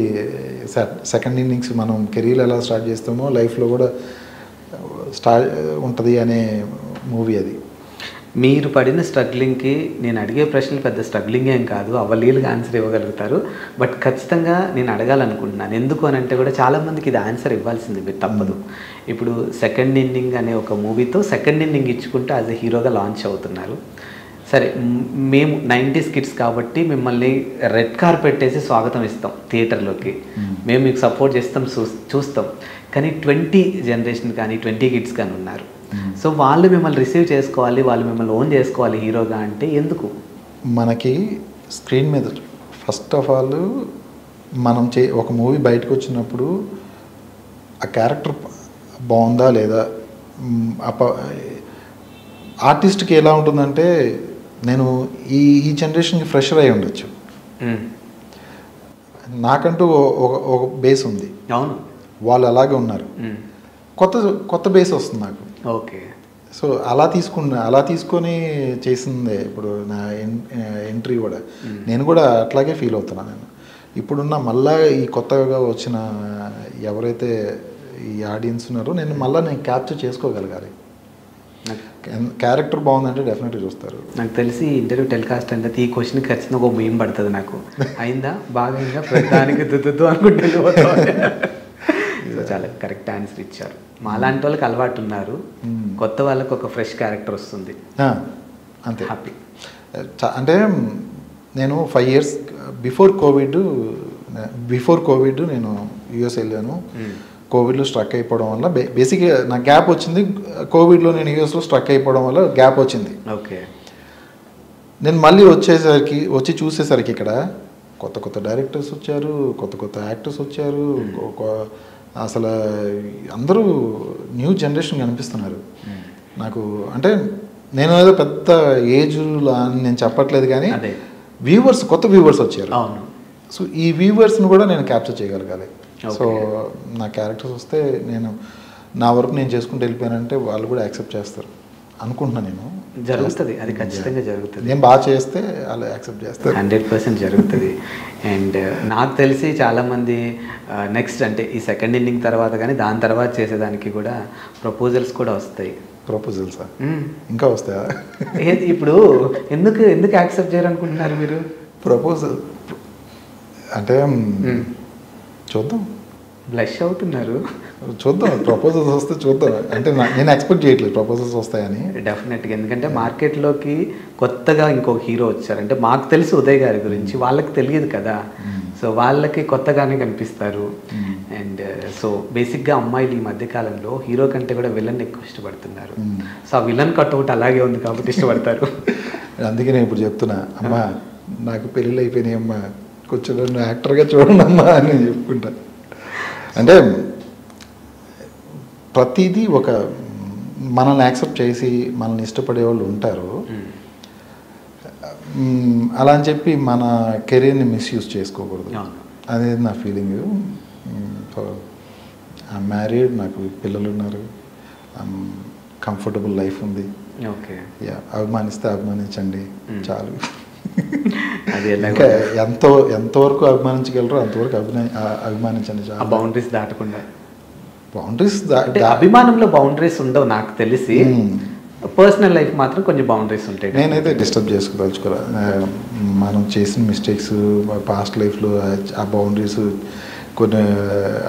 సెకండ్ ఇన్నింగ్స్ మనం కెరీర్ ఎలా స్టార్ట్ చేస్తామో లైఫ్లో కూడా ఉంటుంది అనే మూవీ అది. మీరు పడిన స్ట్రగ్లింగ్కి నేను అడిగే ప్రశ్నలు పెద్ద స్ట్రగ్లింగ్ ఏం కాదు, అవలీలుగా ఆన్సర్ ఇవ్వగలుగుతారు. బట్ ఖచ్చితంగా నేను అడగాలనుకుంటున్నాను. ఎందుకు అని అంటే కూడా చాలామందికి ఇది ఆన్సర్ ఇవ్వాల్సింది, మీరు తప్పదు. ఇప్పుడు సెకండ్ ఇన్నింగ్ అనే ఒక మూవీతో సెకండ్ ఇన్నింగ్ ఇచ్చుకుంటూ యాజ్ ఎ హీరోగా లాంచ్ అవుతున్నారు. సరే, మేము 90s కిడ్స్ కాబట్టి మిమ్మల్ని రెడ్ కార్పెట్ వేసి స్వాగతం ఇస్తాం థియేటర్లోకి, మేము మీకు సపోర్ట్ చేస్తాం, చూస్తాం. కానీ 20 జనరేషన్ కానీ 20 కిడ్స్ కానీ ఉన్నారు. సో వాళ్ళు మిమ్మల్ని రిసీవ్ చేసుకోవాలి, వాళ్ళు మిమ్మల్ని ఓన్ చేసుకోవాలి హీరోగా అంటే ఎందుకు? మనకి స్క్రీన్ మీద ఫస్ట్ ఆఫ్ ఆల్ మనం ఒక మూవీ బయటకు వచ్చినప్పుడు ఆ క్యారెక్టర్ బాగుందా లేదా, ఆర్టిస్ట్కి ఎలా ఉంటుందంటే, నేను ఈ జనరేషన్కి ఫ్రెషర్ అయి ఉండొచ్చు, నాకంటూ ఒక బేస్ ఉంది. అవును, వాళ్ళు అలాగే ఉన్నారు, కొత్త బేస్ వస్తుంది నాకు. ఓకే, సో అలా తీసుకొని చేసిందే ఇప్పుడు నా ఎంట్రీ కూడా. నేను కూడా అట్లాగే ఫీల్ అవుతున్నాను. నేను ఇప్పుడున్న మళ్ళా ఈ కొత్తగా వచ్చిన ఎవరైతే ఈ ఆడియన్స్ ఉన్నారో నేను క్యాప్చర్ చేసుకోగలగాలి. క్యారెక్టర్ బాగుందంటే డెఫినెట్గా చూస్తారు. నాకు తెలిసి ఇంటర్వ్యూ టెలికాస్ట్ అంటే ఈ క్వశ్చన్ ఖచ్చితంగా ఒక మెయిన్ పడుతుంది నాకు. అయిందా, బాగా అయిందా, ప్రతిదానికి దుద్దు అనుకుంటే చాలా కరెక్ట్ ఆన్సర్ ఇచ్చారు. మాలాంటి వాళ్ళకి అలవాటు ఉన్నారు, కొత్త వాళ్ళకి ఒక ఫ్రెష్ క్యారెక్టర్ వస్తుంది, అంతే హ్యాపీ. అంటే నేను 5 years బిఫోర్ కోవిడ్ నేను యూఎస్ వెళ్ళాను. కోవిడ్లో స్ట్రక్ అయిపోవడం వల్ల బేసిక్గా నాకు గ్యాప్ వచ్చింది. కోవిడ్లో నేను యూఎస్లో స్ట్రక్ అయిపోవడం వల్ల గ్యాప్ వచ్చింది. ఓకే, నేను మళ్ళీ వచ్చి చూసేసరికి ఇక్కడ కొత్త డైరెక్టర్స్ వచ్చారు, కొత్త యాక్టర్స్ వచ్చారు, అసలు అందరూ న్యూ జనరేషన్ కనిపిస్తున్నారు నాకు. అంటే నేను ఏదో పెద్ద ఏజ్లో అని నేను చెప్పట్లేదు, కానీ కొత్త వ్యూవర్స్ వచ్చారు. సో ఈ వ్యూవర్స్ని కూడా నేను క్యాప్చర్ చేయగలగాలి. సో నా క్యారెక్టర్స్ వస్తే నా వరకు నేను చేసుకుంటూ వెళ్ళిపోయానంటే వాళ్ళు కూడా యాక్సెప్ట్ చేస్తారు అనుకుంటున్నాను. నేను జరుగుతుంది, అది ఖచ్చితంగా జరుగుతుంది. నేను బాగా చేస్తే వాళ్ళు యాక్సెప్ట్ చేస్తారు, 100% జరుగుతుంది. అండ్ నాకు తెలిసి చాలామంది నెక్స్ట్ అంటే ఈ సెకండ్ ఇన్నింగ్ తర్వాత కానీ దాని తర్వాత చేసేదానికి కూడా ప్రపోజల్స్ కూడా వస్తాయి. ప్రపోజల్సా ఇంకా వస్తాయా? ఇప్పుడు ఎందుకు యాక్సెప్ట్ చేయాలనుకుంటున్నారు మీరు? ప్రపోజల్ అంటే చూద్దాం, బ్లష్ అవుతున్నారు, చూద్దాం. ప్రపోజల్స్ వస్తే చూద్దాం. అంటే నేను ఎక్స్పెక్ట్ చేయట్లేదు ప్రపోజల్స్ వస్తాయని. డెఫినెట్గా, ఎందుకంటే మార్కెట్లోకి కొత్తగా ఇంకొక హీరో వచ్చారు. అంటే మాకు తెలుసు ఉదయ్ గారి గురించి, వాళ్ళకి తెలియదు కదా, సో వాళ్ళకి కొత్తగానే కనిపిస్తారు. అండ్ సో బేసిక్గా అమ్మాయిలు ఈ మధ్యకాలంలో హీరో కంటే కూడా విలన్ ఎక్కువ ఇష్టపడుతున్నారు. సో ఆ విలన్ కట్అవుట్ అలాగే ఉంది కాబట్టి ఇష్టపడతారు. అందుకే నేను ఇప్పుడు చెప్తున్నా, అమ్మా నాకు పెళ్ళిళ్ళు అయిపోయినాయి అమ్మా, కొంచెం నన్ను యాక్టర్గా చూడండి అమ్మా అని చెప్పుకుంటా. అంటే ప్రతిదీ ఒక మనల్ని యాక్సెప్ట్ చేసి మనల్ని ఇష్టపడే వాళ్ళు ఉంటారు. అలా అని చెప్పి మన కెరీర్ని మిస్యూజ్ చేసుకోకూడదు అనేది నా ఫీలింగ్. మ్యారీడ్, నాకు పిల్లలు ఉన్నారు, కంఫర్టబుల్ లైఫ్ ఉంది. ఓకే, అభిమానిస్తే అభిమానించండి చాలు. అది ఇంకా ఎంతవరకు అభిమానించగలరో అంతవరకు అభిమానించండి చాలు. బౌండరీస్ దాటకుండా. బౌండరీస్ అభిమానంలో బౌండరీస్ ఉండవు నాకు తెలిసి, పర్సనల్ లైఫ్ మాత్రం కొంచెం బౌండరీస్ ఉంటాయి. నేనైతే డిస్టర్బ్ చేసుకోదలుచుకోరా. మనం చేసిన మిస్టేక్స్ పాస్ట్ లైఫ్లో ఆ బౌండరీస్ కొన్ని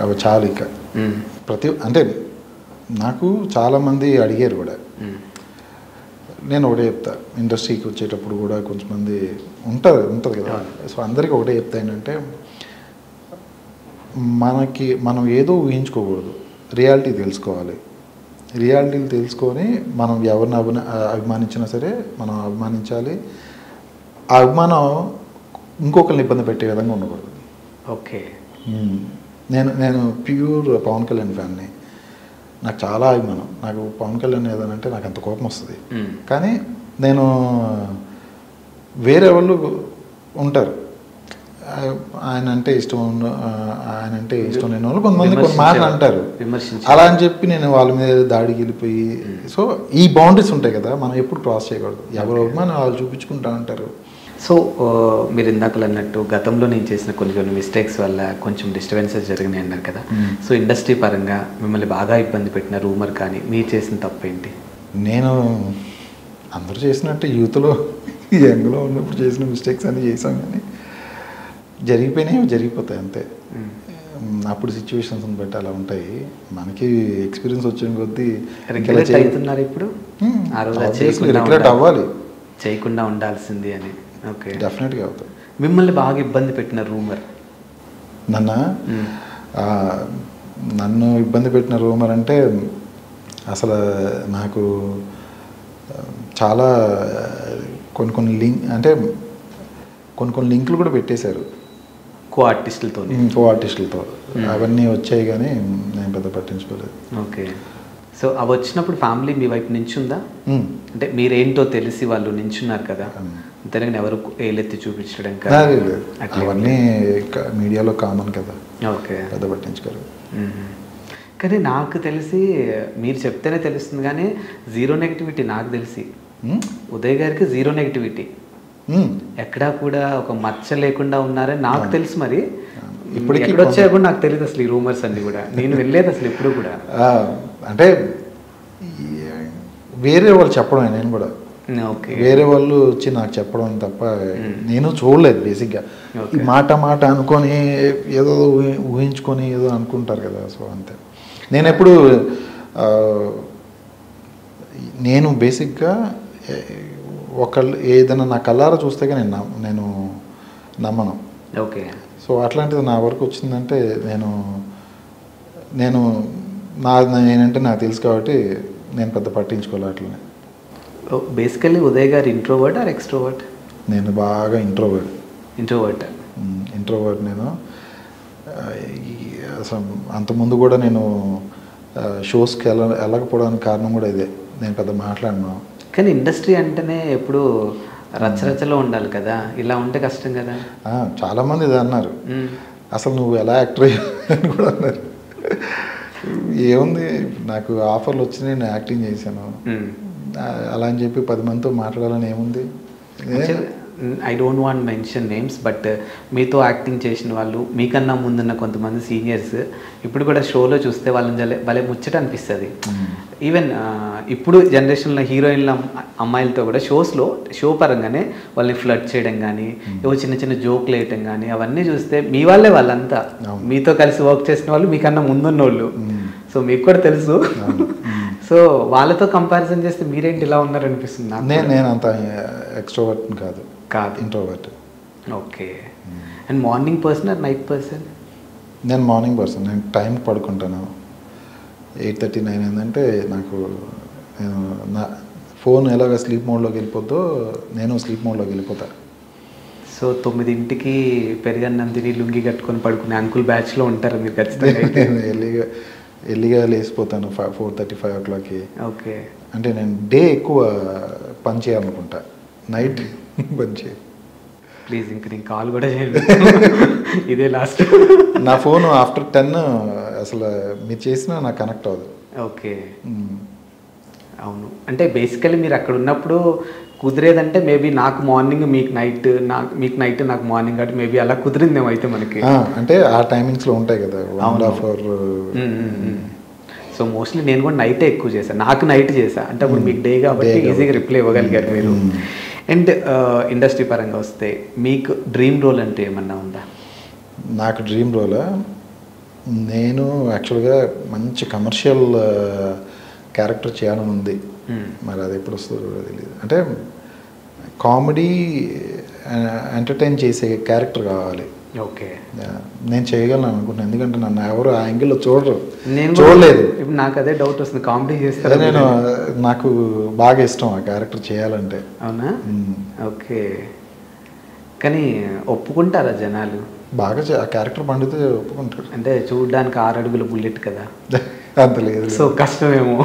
అవి చాలు. ఇక అంటే నాకు చాలామంది అడిగారు కూడా, నేను ఒకటే చెప్తా, ఇండస్ట్రీకి వచ్చేటప్పుడు కూడా కొంచెంమంది ఉంటుంది కదా. సో అందరికీ ఒకటే చెప్తా ఏంటంటే, మనం ఏదో ఊహించుకోకూడదు, రియాలిటీ తెలుసుకోవాలి. రియాలిటీలు తెలుసుకొని మనం ఎవరిని అభిమానించినా సరే మనం అభిమానించాలి. ఆ అభిమానం ఇంకొకరిని ఇబ్బంది పెట్టే విధంగా ఉండకూడదు. ఓకే, నేను ప్యూర్ పవన్ కళ్యాణ్ ఫ్యాన్ని. నాకు చాలా అభిమానం. నాకు పవన్ కళ్యాణ్ ఏదనంటే నాకు అంత కోపం వస్తుంది. కానీ నేను వేరే వాళ్ళు ఉంటారు, ఆయన అంటే ఇష్టం లేని వాళ్ళు కొంతమంది కొన్ని మాటలు అంటారు. అలా అని చెప్పి నేను వాళ్ళ మీద దాడికి వెళ్ళిపోయి, సో ఈ బౌండరీస్ ఉంటాయి కదా, మనం ఎప్పుడు క్రాస్ చేయకూడదు. ఎవరు అభిమానం వాళ్ళు చూపించుకుంటా అంటారు. సో మీరు ఇందాకలు అన్నట్టు గతంలో నేను చేసిన కొన్ని మిస్టేక్స్ వల్ల కొంచెం డిస్టర్బెన్సెస్ జరిగినాయి అన్నారు కదా. సో ఇండస్ట్రీ పరంగా మిమ్మల్ని బాగా ఇబ్బంది పెట్టిన రూమర్ కానీ మీరు చేసిన తప్పు ఏంటి? నేను అందరూ చేసినట్టు యూత్లో యంగ్లో ఉన్నప్పుడు చేసిన మిస్టేక్స్ అన్నీ చేసాం, కానీ జరిగిపోతాయి అంతే. అప్పుడు సిచ్యువేషన్స్ని బట్టి అలా ఉంటాయి. మనకి ఎక్స్పీరియన్స్ వచ్చిన కొద్దీ అవుతున్నారు ఇప్పుడు, రిగ్రెట్ అవ్వాలి, చేయకుండా ఉండాల్సింది అని. ఓకే, డెఫినెట్గా అవుతుంది. మిమ్మల్ని బాగా ఇబ్బంది పెట్టిన రూమర్? నన్ను ఇబ్బంది పెట్టిన రూమర్ అంటే అసలు నాకు చాలా కొన్ని లింకులు కూడా పెట్టేశారు కో ఆర్టిస్టులతో. అవన్నీ వచ్చాయి కానీ నేను పెద్ద పట్టించుకోలేదు. ఓకే, సో అవి వచ్చినప్పుడు ఫ్యామిలీ మీ వైపు నించుందా? అంటే మీరేంటో తెలిసి వాళ్ళు నించున్నారు కదా, అంతేగాని ఎవరు ఏలెత్తి చూపించడం కదా, అవన్నీ మీడియాలో కామన్ కదా. ఓకే, పెద్ద పట్టించుకోరు. కానీ నాకు తెలిసి మీరు చెప్తేనే తెలుస్తుంది, కానీ జీరో నెగిటివిటీ నాకు తెలిసి ఉదయ్ గారికి జీరో నెగిటివిటీ, ఎక్కడా కూడా ఒక మచ్చ లేకుండా ఉన్నారని నాకు తెలుసు. మరి ఇప్పుడు ఎక్కడ వచ్చాయో కూడా నాకు తెలియదు అసలు ఈ రూమర్స్ అన్ని కూడా. నేను వెళ్ళలేదు అసలు ఎప్పుడు కూడా. అంటే వేరే వాళ్ళు చెప్పడం, నేను కూడా వేరే వాళ్ళు వచ్చి నాకు చెప్పడం తప్ప నేను చూడలేదు. బేసిక్గా ఈ మాట అనుకొని ఏదో ఊహించుకొని ఏదో అనుకుంటారు కదా, సో అంతే. నేను బేసిక్గా ఒకళ్ళు ఏదైనా నా కళ్ళారా చూస్తే నేను నమ్మను. ఓకే, సో అట్లాంటిది నా వరకు వచ్చిందంటే నేనంటే నాకు తెలుసు కాబట్టి నేను పెద్ద పట్టించుకోవాలి అట్లనే. బేసికల్లీ ఉదయ్ గారు ఇంట్రోవర్ట్ ఆర్ ఎక్స్ట్రోవర్ట్? నేను బాగా ఇంట్రోవర్ట్. నేను అసలు అంతకుముందు కూడా నేను షోస్కి వెళ్ళకపోవడానికి కారణం కూడా ఇదే. నేను పెద్ద మాట్లాడినా. కానీ ఇండస్ట్రీ అంటేనే ఎప్పుడు రచ్చరచ్చలో ఉండాలి కదా, ఇలా ఉంటే కష్టం కదా. చాలామంది ఇది అన్నారు, అసలు నువ్వు ఎలా యాక్టర్ అని కూడా అన్నారు. ఏముంది, నాకు ఆఫర్లు వచ్చి నేను యాక్టింగ్ చేశాను, అలా అని చెప్పి 10 మందితో మాట్లాడాలని ఏముంది. I don't want mention names, but మీతో యాక్టింగ్ చేసిన వాళ్ళు, మీకన్నా ముందున్న కొంతమంది సీనియర్స్ ఇప్పుడు కూడా షోలో చూస్తే వాళ్ళని భలే ముచ్చట అనిపిస్తుంది. ఈవెన్ ఇప్పుడు జనరేషన్లో హీరోయిన్ల అమ్మాయిలతో కూడా షో పరంగానే వాళ్ళని ఫ్లడ్ చేయడం కానీ, ఏవో చిన్న జోక్లు వేయటం కానీ, అవన్నీ చూస్తే మీ వాళ్ళే వాళ్ళంతా మీతో కలిసి వర్క్ చేసిన వాళ్ళు, మీకన్నా ముందున్న వాళ్ళు. సో మీకు కూడా తెలుసు. సో వాళ్ళతో కంపారిజన్ చేస్తే మీరేంటి ఇలా ఉన్నారనిపిస్తుంది. నేను అంత ఎక్స్ట్రోవర్ట్ కాదు, introvert. Okay, and morning person or night person? నేను మార్నింగ్ పర్సన్. నేను టైం పడుకుంటాను. 8:39 ఏంటంటే నాకు నా ఫోన్ ఎలాగ స్లీప్ మోడ్లోకి వెళ్ళిపోద్దో నేను స్లీప్ మోడ్లోకి వెళ్ళిపోతాను. సో 9ంటికి పెరిగన్నం తిని లుంగి కట్టుకొని పడుకునే అంకుల్ బ్యాచ్లో ఉంటారు మీరు ఖచ్చితంగా. ఎర్లీగా లేసిపోతాను 4:30, 5 o'clockకి. ఓకే. అంటే నేను డే ఎక్కువ పని చేయాలనుకుంటా, నైట్ పని చేయ. ప్లీజ్ ఇంక నేను కాల్ కూడా చేయండి, ఇదే లాస్ట్. నా ఫోన్ ఆఫ్టర్ 10 అసలు మీరు చేసినా నాకు కనెక్ట్ అవ్వదు. ఓకే. అవును, అంటే బేసికలీ మీరు అక్కడ ఉన్నప్పుడు కుదిరేదంటే మేబీ నాకు మార్నింగ్ మీకు నైట్ నాకు మార్నింగ్ కాబట్టి మేబీ అలా కుదిరిందేమో అయితే మనకి. అంటే ఆ టైమింగ్స్లో ఉంటాయి కదా 1.5 hour. సో మోస్ట్లీ నేను కూడా నైటే ఎక్కువ చేశాను, నాకు నైట్ చేశా అంటే అప్పుడు మీకు డే కాబట్టి ఈజీగా రిప్లై ఇవ్వగలిగారు మీరు. అండ్ ఇండస్ట్రీ పరంగా వస్తే మీకు డ్రీమ్ రోల్ అంటే ఏమన్నా ఉందా? నాకు డ్రీమ్ రోలా, నేను యాక్చువల్గా మంచి కమర్షియల్ క్యారెక్టర్ చేయాలని ఉంది. మరి అది ఎప్పుడు వస్తుందో కూడా తెలియదు. అంటే కామెడీ ఎంటర్టైన్ చేసే క్యారెక్టర్ కావాలి. ఓకే. నేను చేయగలను అనుకుంటున్నాను, ఎందుకంటే నన్ను ఎవరు ఆ యాంగిల్లో చూడలేదు. ఇప్పుడు నాకు అదే డౌట్ వస్తుంది, కామెడీ చేస్తారా? నాకు బాగా ఇష్టం ఆ క్యారెక్టర్ చేయాలంటే. అవునా? ఓకే. కానీ ఒప్పుకుంటారా జనాలు? బాగా ఆ క్యారెక్టర్ పండితే ఒప్పుకుంటాడు. అంటే చూడడానికి 6 అడుగుల బుల్లెట్ కదా, అంత లేదు. సో కష్టమేమో.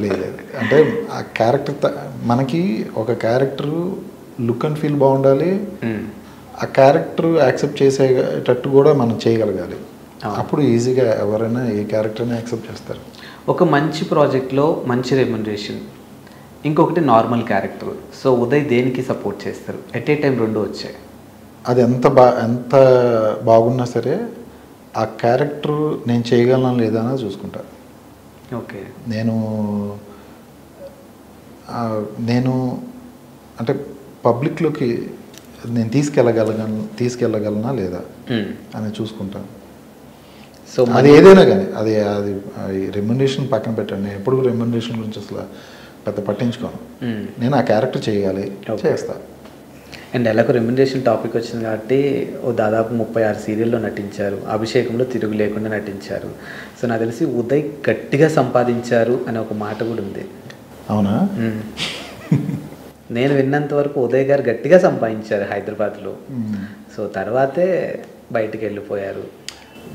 లేదు, అంటే ఆ క్యారెక్టర్ మనకి ఒక క్యారెక్టర్ లుక్ అండ్ ఫీల్ బాగుండాలి, ఆ క్యారెక్టర్ యాక్సెప్ట్ చేసేటట్టు కూడా మనం చేయగలగాలి. అప్పుడు ఈజీగా ఎవరైనా ఏ క్యారెక్టర్ని యాక్సెప్ట్ చేస్తారు. ఒక మంచి ప్రాజెక్ట్లో మంచి రెమ్యునరేషన్, ఇంకొకటి నార్మల్ క్యారెక్టర్. సో ఉదయ్ దేనికి సపోర్ట్ చేస్తారు? ఎట్ ఏ టైం 2 వచ్చాయి. అది ఎంత బాగున్నా సరే ఆ క్యారెక్టర్ నేను చేయగలనా లేదా అని చూసుకుంటా. ఓకే. నేను అంటే పబ్లిక్లోకి నేను తీసుకెళ్ళగలనా లేదా అని చూసుకుంటాను. సో అది ఏదైనా కానీ అది రెమ్యునరేషన్ పక్కన పెట్టండి, నేను ఎప్పుడు రెమ్యునరేషన్ గురించి అసలు పెద్ద పట్టించుకోను. నేను ఆ క్యారెక్టర్ చేయాలి, చేస్తాను. అండ్ ఎలాగో రెమ్యునరేషన్ టాపిక్ వచ్చింది కాబట్టి దాదాపు 36 సీరియల్లో నటించారు, అభిషేకంలో తిరుగు లేకుండా నటించారు. సో నాకు తెలిసి ఉదయ్ గట్టిగా సంపాదించారు అనే ఒక మాట కూడా ఉంది. అవునా? నేను విన్నంత వరకు ఉదయ్ గారు గట్టిగా సంపాదించారు హైదరాబాద్లో. సో తర్వాతే బయటికి వెళ్ళిపోయారు.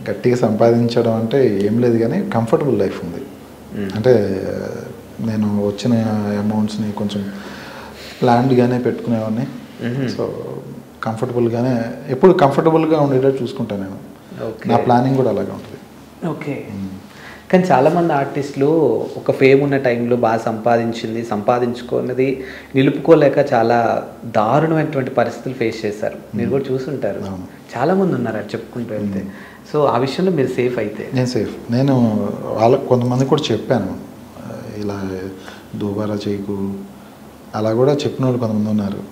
గట్టిగా సంపాదించడం అంటే ఏం లేదు, కానీ కంఫర్టబుల్ లైఫ్ ఉంది. అంటే నేను వచ్చిన అమౌంట్స్ని కొంచెం ప్లాన్డ్గానే పెట్టుకునేవాడిని. సో కంఫర్టబుల్గానే, ఎప్పుడు కంఫర్టబుల్గా ఉండేటట్టు చూసుకుంటాను నేను. నా ప్లానింగ్ కూడా అలాగే ఉంటుంది. ఓకే. కానీ చాలామంది ఆర్టిస్టులు ఒక ఫేమ్ ఉన్న టైంలో బాగా సంపాదించుకున్నది నిలుపుకోలేక చాలా దారుణమైనటువంటి పరిస్థితులు ఫేస్ చేశారు. మీరు కూడా చూసుంటారు, చాలామంది ఉన్నారు అది చెప్పుకుంటూ వెళ్తే. సో ఆ విషయంలో మీరు సేఫ్ అయితే? నేను సేఫ్. నేను వాళ్ళకి కొంతమంది కూడా చెప్పాను, ఇలా దూబారా చేయకు అలా కూడా చెప్పిన వాళ్ళు కొంతమంది ఉన్నారు.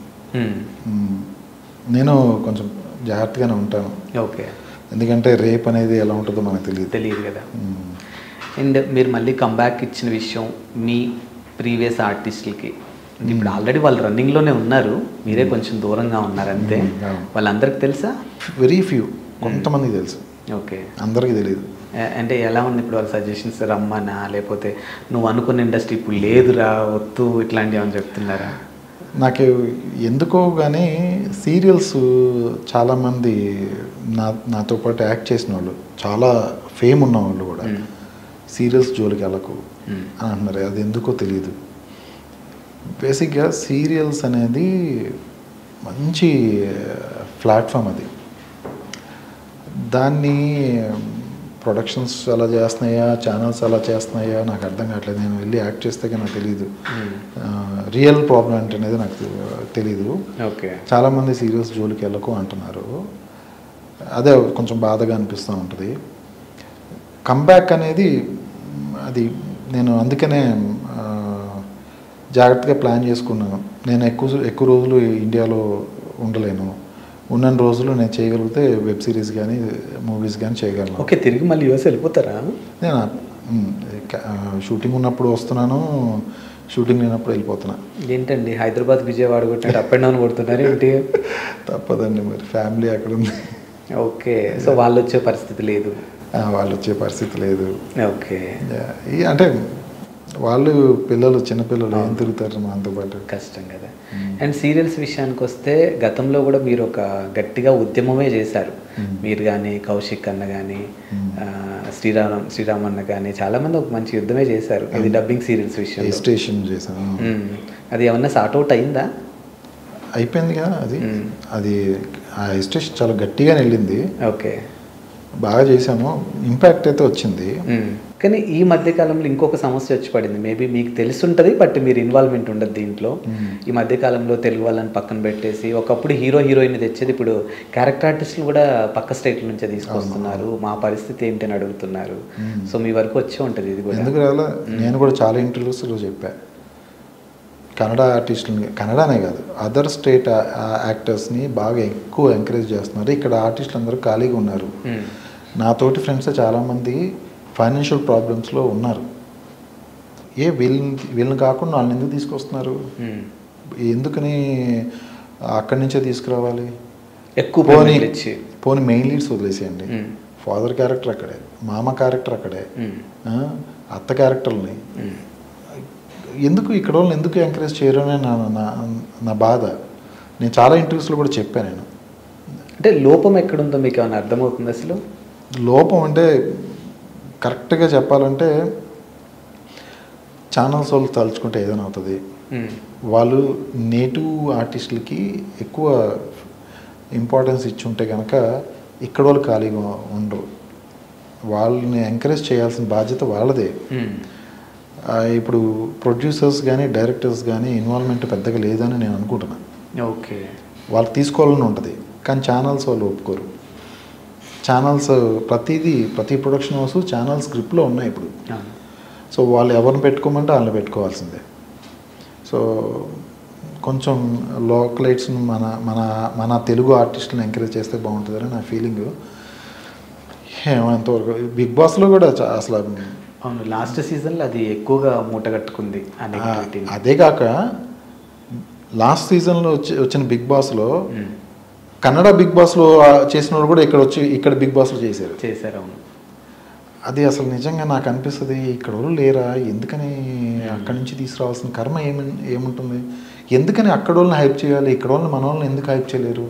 నేను కొంచెం జాగ్రత్తగానే ఉంటాను. ఓకే. ఎందుకంటే రేప్ అనేది ఎలా ఉంటుందో మనకు తెలియదు కదా. అండ్ మీరు మళ్ళీ కంబ్యాక్ ఇచ్చిన విషయం మీ ప్రీవియస్ ఆర్టిస్టులకి, ఇప్పుడు ఆల్రెడీ వాళ్ళు రన్నింగ్లోనే ఉన్నారు, మీరే కొంచెం దూరంగా ఉన్నారు అంతే. వాళ్ళందరికీ తెలుసా? వెరీ ఫ్యూ, కొంతమందికి తెలుసు. ఓకే. అందరికీ తెలియదు. అంటే ఎలా ఉంది ఇప్పుడు వాళ్ళ సజెషన్స్? రమ్మనా, లేకపోతే నువ్వు అనుకున్న ఇండస్ట్రీ ఇప్పుడు లేదురా వద్దు ఇట్లాంటివి ఏమని చెప్తున్నారా? నాకు ఎందుకో కానీ సీరియల్స్ చాలామంది నాతో పాటు యాక్ట్ చేసిన వాళ్ళు, చాలా ఫేమ్ ఉన్న వాళ్ళు కూడా సీరియల్స్ జోలికి వెళ్ళకు అని అంటున్నారు. అది ఎందుకో తెలియదు. బేసిక్గా సీరియల్స్ అనేది మంచి ప్లాట్ఫామ్, అది దాన్ని ప్రొడక్షన్స్ అలా చేస్తున్నాయా, ఛానల్స్ అలా చేస్తున్నాయా నాకు అర్థం కావట్లేదు. నేను వెళ్ళి యాక్ట్ చేస్తే నాకు తెలియదు రియల్ ప్రాబ్లం ఏంటనేది నాకు తెలీదు. ఓకే. చాలామంది సీరియల్స్ జోలికి వెళ్ళకు అంటున్నారు, అదే కొంచెం బాధగా అనిపిస్తూ ఉంటుంది. కంబ్యాక్ అనేది అది నేను అందుకనే జాగ్రత్తగా ప్లాన్ చేసుకున్నాను. నేను ఎక్కువ రోజులు ఇండియాలో ఉండలేను, ఉన్న రోజులు నేను చేయగలిగితే వెబ్ సిరీస్ కానీ మూవీస్ కానీ చేయగలను. ఓకే. తిరిగి మళ్ళీ యూఎస్ వెళ్ళిపోతారా? నేను షూటింగ్ ఉన్నప్పుడు వస్తున్నాను, షూటింగ్ లేనప్పుడు వెళ్ళిపోతున్నా. ఏంటండి హైదరాబాద్ విజయవాడ కొట్టినట్టు అప్ అండ్ డౌన్ కొడుతున్నారు ఏంటి? తప్పదండి, మరి ఫ్యామిలీ అక్కడ ఉంది. ఓకే. సో వాళ్ళు వచ్చే పరిస్థితి లేదు? వాళ్ళు వచ్చే పరిస్థితి లేదు. ఓకే. అంటే వాళ్ళు పిల్లలు, చిన్నపిల్లలు ఏం తిరుగుతారు మనతో పాటు, కష్టం కదా. అండ్ సీరియల్స్ విషయానికి వస్తే గతంలో కూడా మీరు ఒక గట్టిగా ఉద్యమమే చేశారు. మీరు కానీ, కౌశిక్ అన్న కానీ, శ్రీరామన్న కానీ చాలామంది ఒక మంచి యుద్ధమే చేశారు ఇది డబ్బింగ్ సీరియల్స్ విషయంలో. స్టేషన్ చేశాను. అది ఏమన్నా సార్ట్ అవుట్ అయిందా? అయిపోయింది కదా అది ఆ స్టేషన్ చాలా గట్టిగానే వెళ్ళింది. ఓకే, బాగా చేసాము, ఇంపాక్ట్ అయితే వచ్చింది. కానీ ఈ మధ్యకాలంలో ఇంకొక సమస్య వచ్చి పడింది, మేబీ మీకు తెలుసుంటుంది బట్ మీరు ఇన్వాల్వ్మెంట్ ఉండదు దీంట్లో. ఈ మధ్యకాలంలో తెలుగు వాళ్ళని పక్కన పెట్టేసి ఒకప్పుడు హీరోయిన్ తెచ్చేది, ఇప్పుడు క్యారెక్టర్ ఆర్టిస్టులు కూడా పక్క స్టేట్ల నుంచే తీసుకొస్తున్నారు. మా పరిస్థితి ఏంటి అని అడుగుతున్నారు. సో మీ వరకు వచ్చే ఉంటుంది ఇది కూడా. ఎందుకు రాలా? నేను కూడా చాలా ఇంటర్వ్యూస్లో చెప్పా, కన్నడ ఆర్టిస్టులని, కన్నడనే కాదు అదర్ స్టేట్ యాక్టర్స్ని బాగా ఎక్కువ ఎంకరేజ్ చేస్తున్నారు. ఇక్కడ ఆర్టిస్టులు అందరూ ఖాళీగా ఉన్నారు. నాతోటి ఫ్రెండ్స్ చాలామంది ఫైనాన్షియల్ ప్రాబ్లమ్స్లో ఉన్నారు. వీళ్ళని కాకుండా వాళ్ళని ఎందుకు తీసుకొస్తున్నారు? ఎందుకని అక్కడి నుంచే తీసుకురావాలి? ఎక్కువ పోనీ మెయిన్ లీడ్స్ వదిలేసేయండి. ఫాదర్ క్యారెక్టర్ అక్కడే, మామ క్యారెక్టర్ అక్కడే, అత్త క్యారెక్టర్ని ఎందుకు ఇక్కడ వాళ్ళని ఎందుకు ఎంకరేజ్ చేయరు అని నా బాధ. నేను చాలా ఇంటర్వ్యూస్లో కూడా చెప్పాను. నేను అంటే లోపం ఎక్కడుందో మీకు ఏమైనా అర్థమవుతుంది? అసలు లోపం అంటే కరెక్ట్గా చెప్పాలంటే ఛానల్స్ వాళ్ళు తలుచుకుంటే ఏదైనా అవుతుంది. వాళ్ళు నేటివ్ ఆర్టిస్టులకి ఎక్కువ ఇంపార్టెన్స్ ఇచ్చి ఉంటే కనుక ఇక్కడ వాళ్ళు ఖాళీగా ఉండరు. వాళ్ళని ఎంకరేజ్ చేయాల్సిన బాధ్యత వాళ్ళదే. ఇప్పుడు ప్రొడ్యూసర్స్ కానీ డైరెక్టర్స్ కానీ ఇన్వాల్వ్మెంట్ పెద్దగా లేదని నేను అనుకుంటున్నాను. ఓకే, వాళ్ళు తీసుకోవాలని ఉంటుంది, కానీ ఛానల్స్ వాళ్ళు ఒప్పుకోరు. ఛానల్స్ ప్రతి ప్రొడక్షన్ హౌస్ ఛానల్స్ గ్రిప్లో ఉన్నాయి ఇప్పుడు. సో వాళ్ళు ఎవరిని పెట్టుకోమంటే వాళ్ళని పెట్టుకోవాల్సిందే. సో కొంచెం లోకలైట్స్ని మన మన మన తెలుగు ఆర్టిస్టులను ఎంకరేజ్ చేస్తే బాగుంటుందని నా ఫీలింగ్. ఏమంతవరకు బిగ్ బాస్లో కూడా అసలు అవును, లాస్ట్ సీజన్లో అది ఎక్కువగా మూటగట్టుకుంది. అదే కాక లాస్ట్ సీజన్లో వచ్చిన బిగ్ బాస్లో కన్నడ బిగ్ బాస్లో చేసిన వాళ్ళు కూడా ఇక్కడ బిగ్ బాస్లో చేశారు. అవును, అది అసలు నిజంగా నాకు అనిపిస్తుంది, ఇక్కడ వాళ్ళు లేరా? ఎందుకని అక్కడి నుంచి తీసుకురావాల్సిన కర్మ ఏముంటుంది? ఎందుకని అక్కడ వాళ్ళని హైప్ చేయాలి, ఇక్కడ వాళ్ళని మన వాళ్ళని ఎందుకు హైప్ చేయలేరు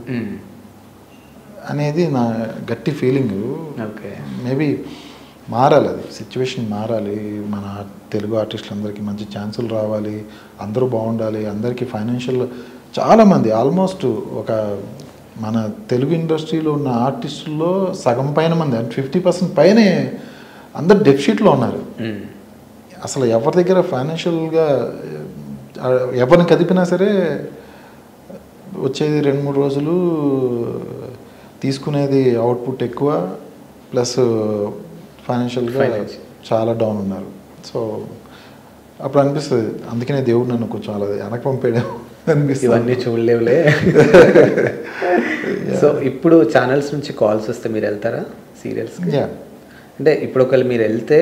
అనేది నా గట్టి ఫీలింగ్. ఓకే, మేబీ మారాలి, అది సిచ్యువేషన్ మారాలి. మన తెలుగు ఆర్టిస్టులందరికీ మంచి ఛాన్సులు రావాలి, అందరూ బాగుండాలి. అందరికీ ఫైనాన్షియల్ చాలామంది ఆల్మోస్ట్ ఒక మన తెలుగు ఇండస్ట్రీలో ఉన్న ఆర్టిస్టుల్లో సగం పైన మంది అంటే 50% పైనే అందరు డెఫిషిట్లో ఉన్నారు. అసలు ఎవరి దగ్గర ఫైనాన్షియల్గా ఎవరిని కదిపినా సరే వచ్చేది 2-3 రోజులు, తీసుకునేది అవుట్పుట్ ఎక్కువ, ప్లస్ ఫైనాన్షియల్గా చాలా డౌన్ ఉన్నారు. సో అప్పుడు అనిపిస్తుంది, అందుకనే దేవుడు నన్ను కొంచెం అలా వెనక్కి పంపాడు అనిపిస్తుంది. ఇవన్నీ చూడలేవులే. సో ఇప్పుడు ఛానల్స్ నుంచి కాల్స్ వస్తే మీరు వెళ్తారా సీరియల్స్కి? అంటే ఇప్పుడు ఒకవేళ మీరు వెళ్తే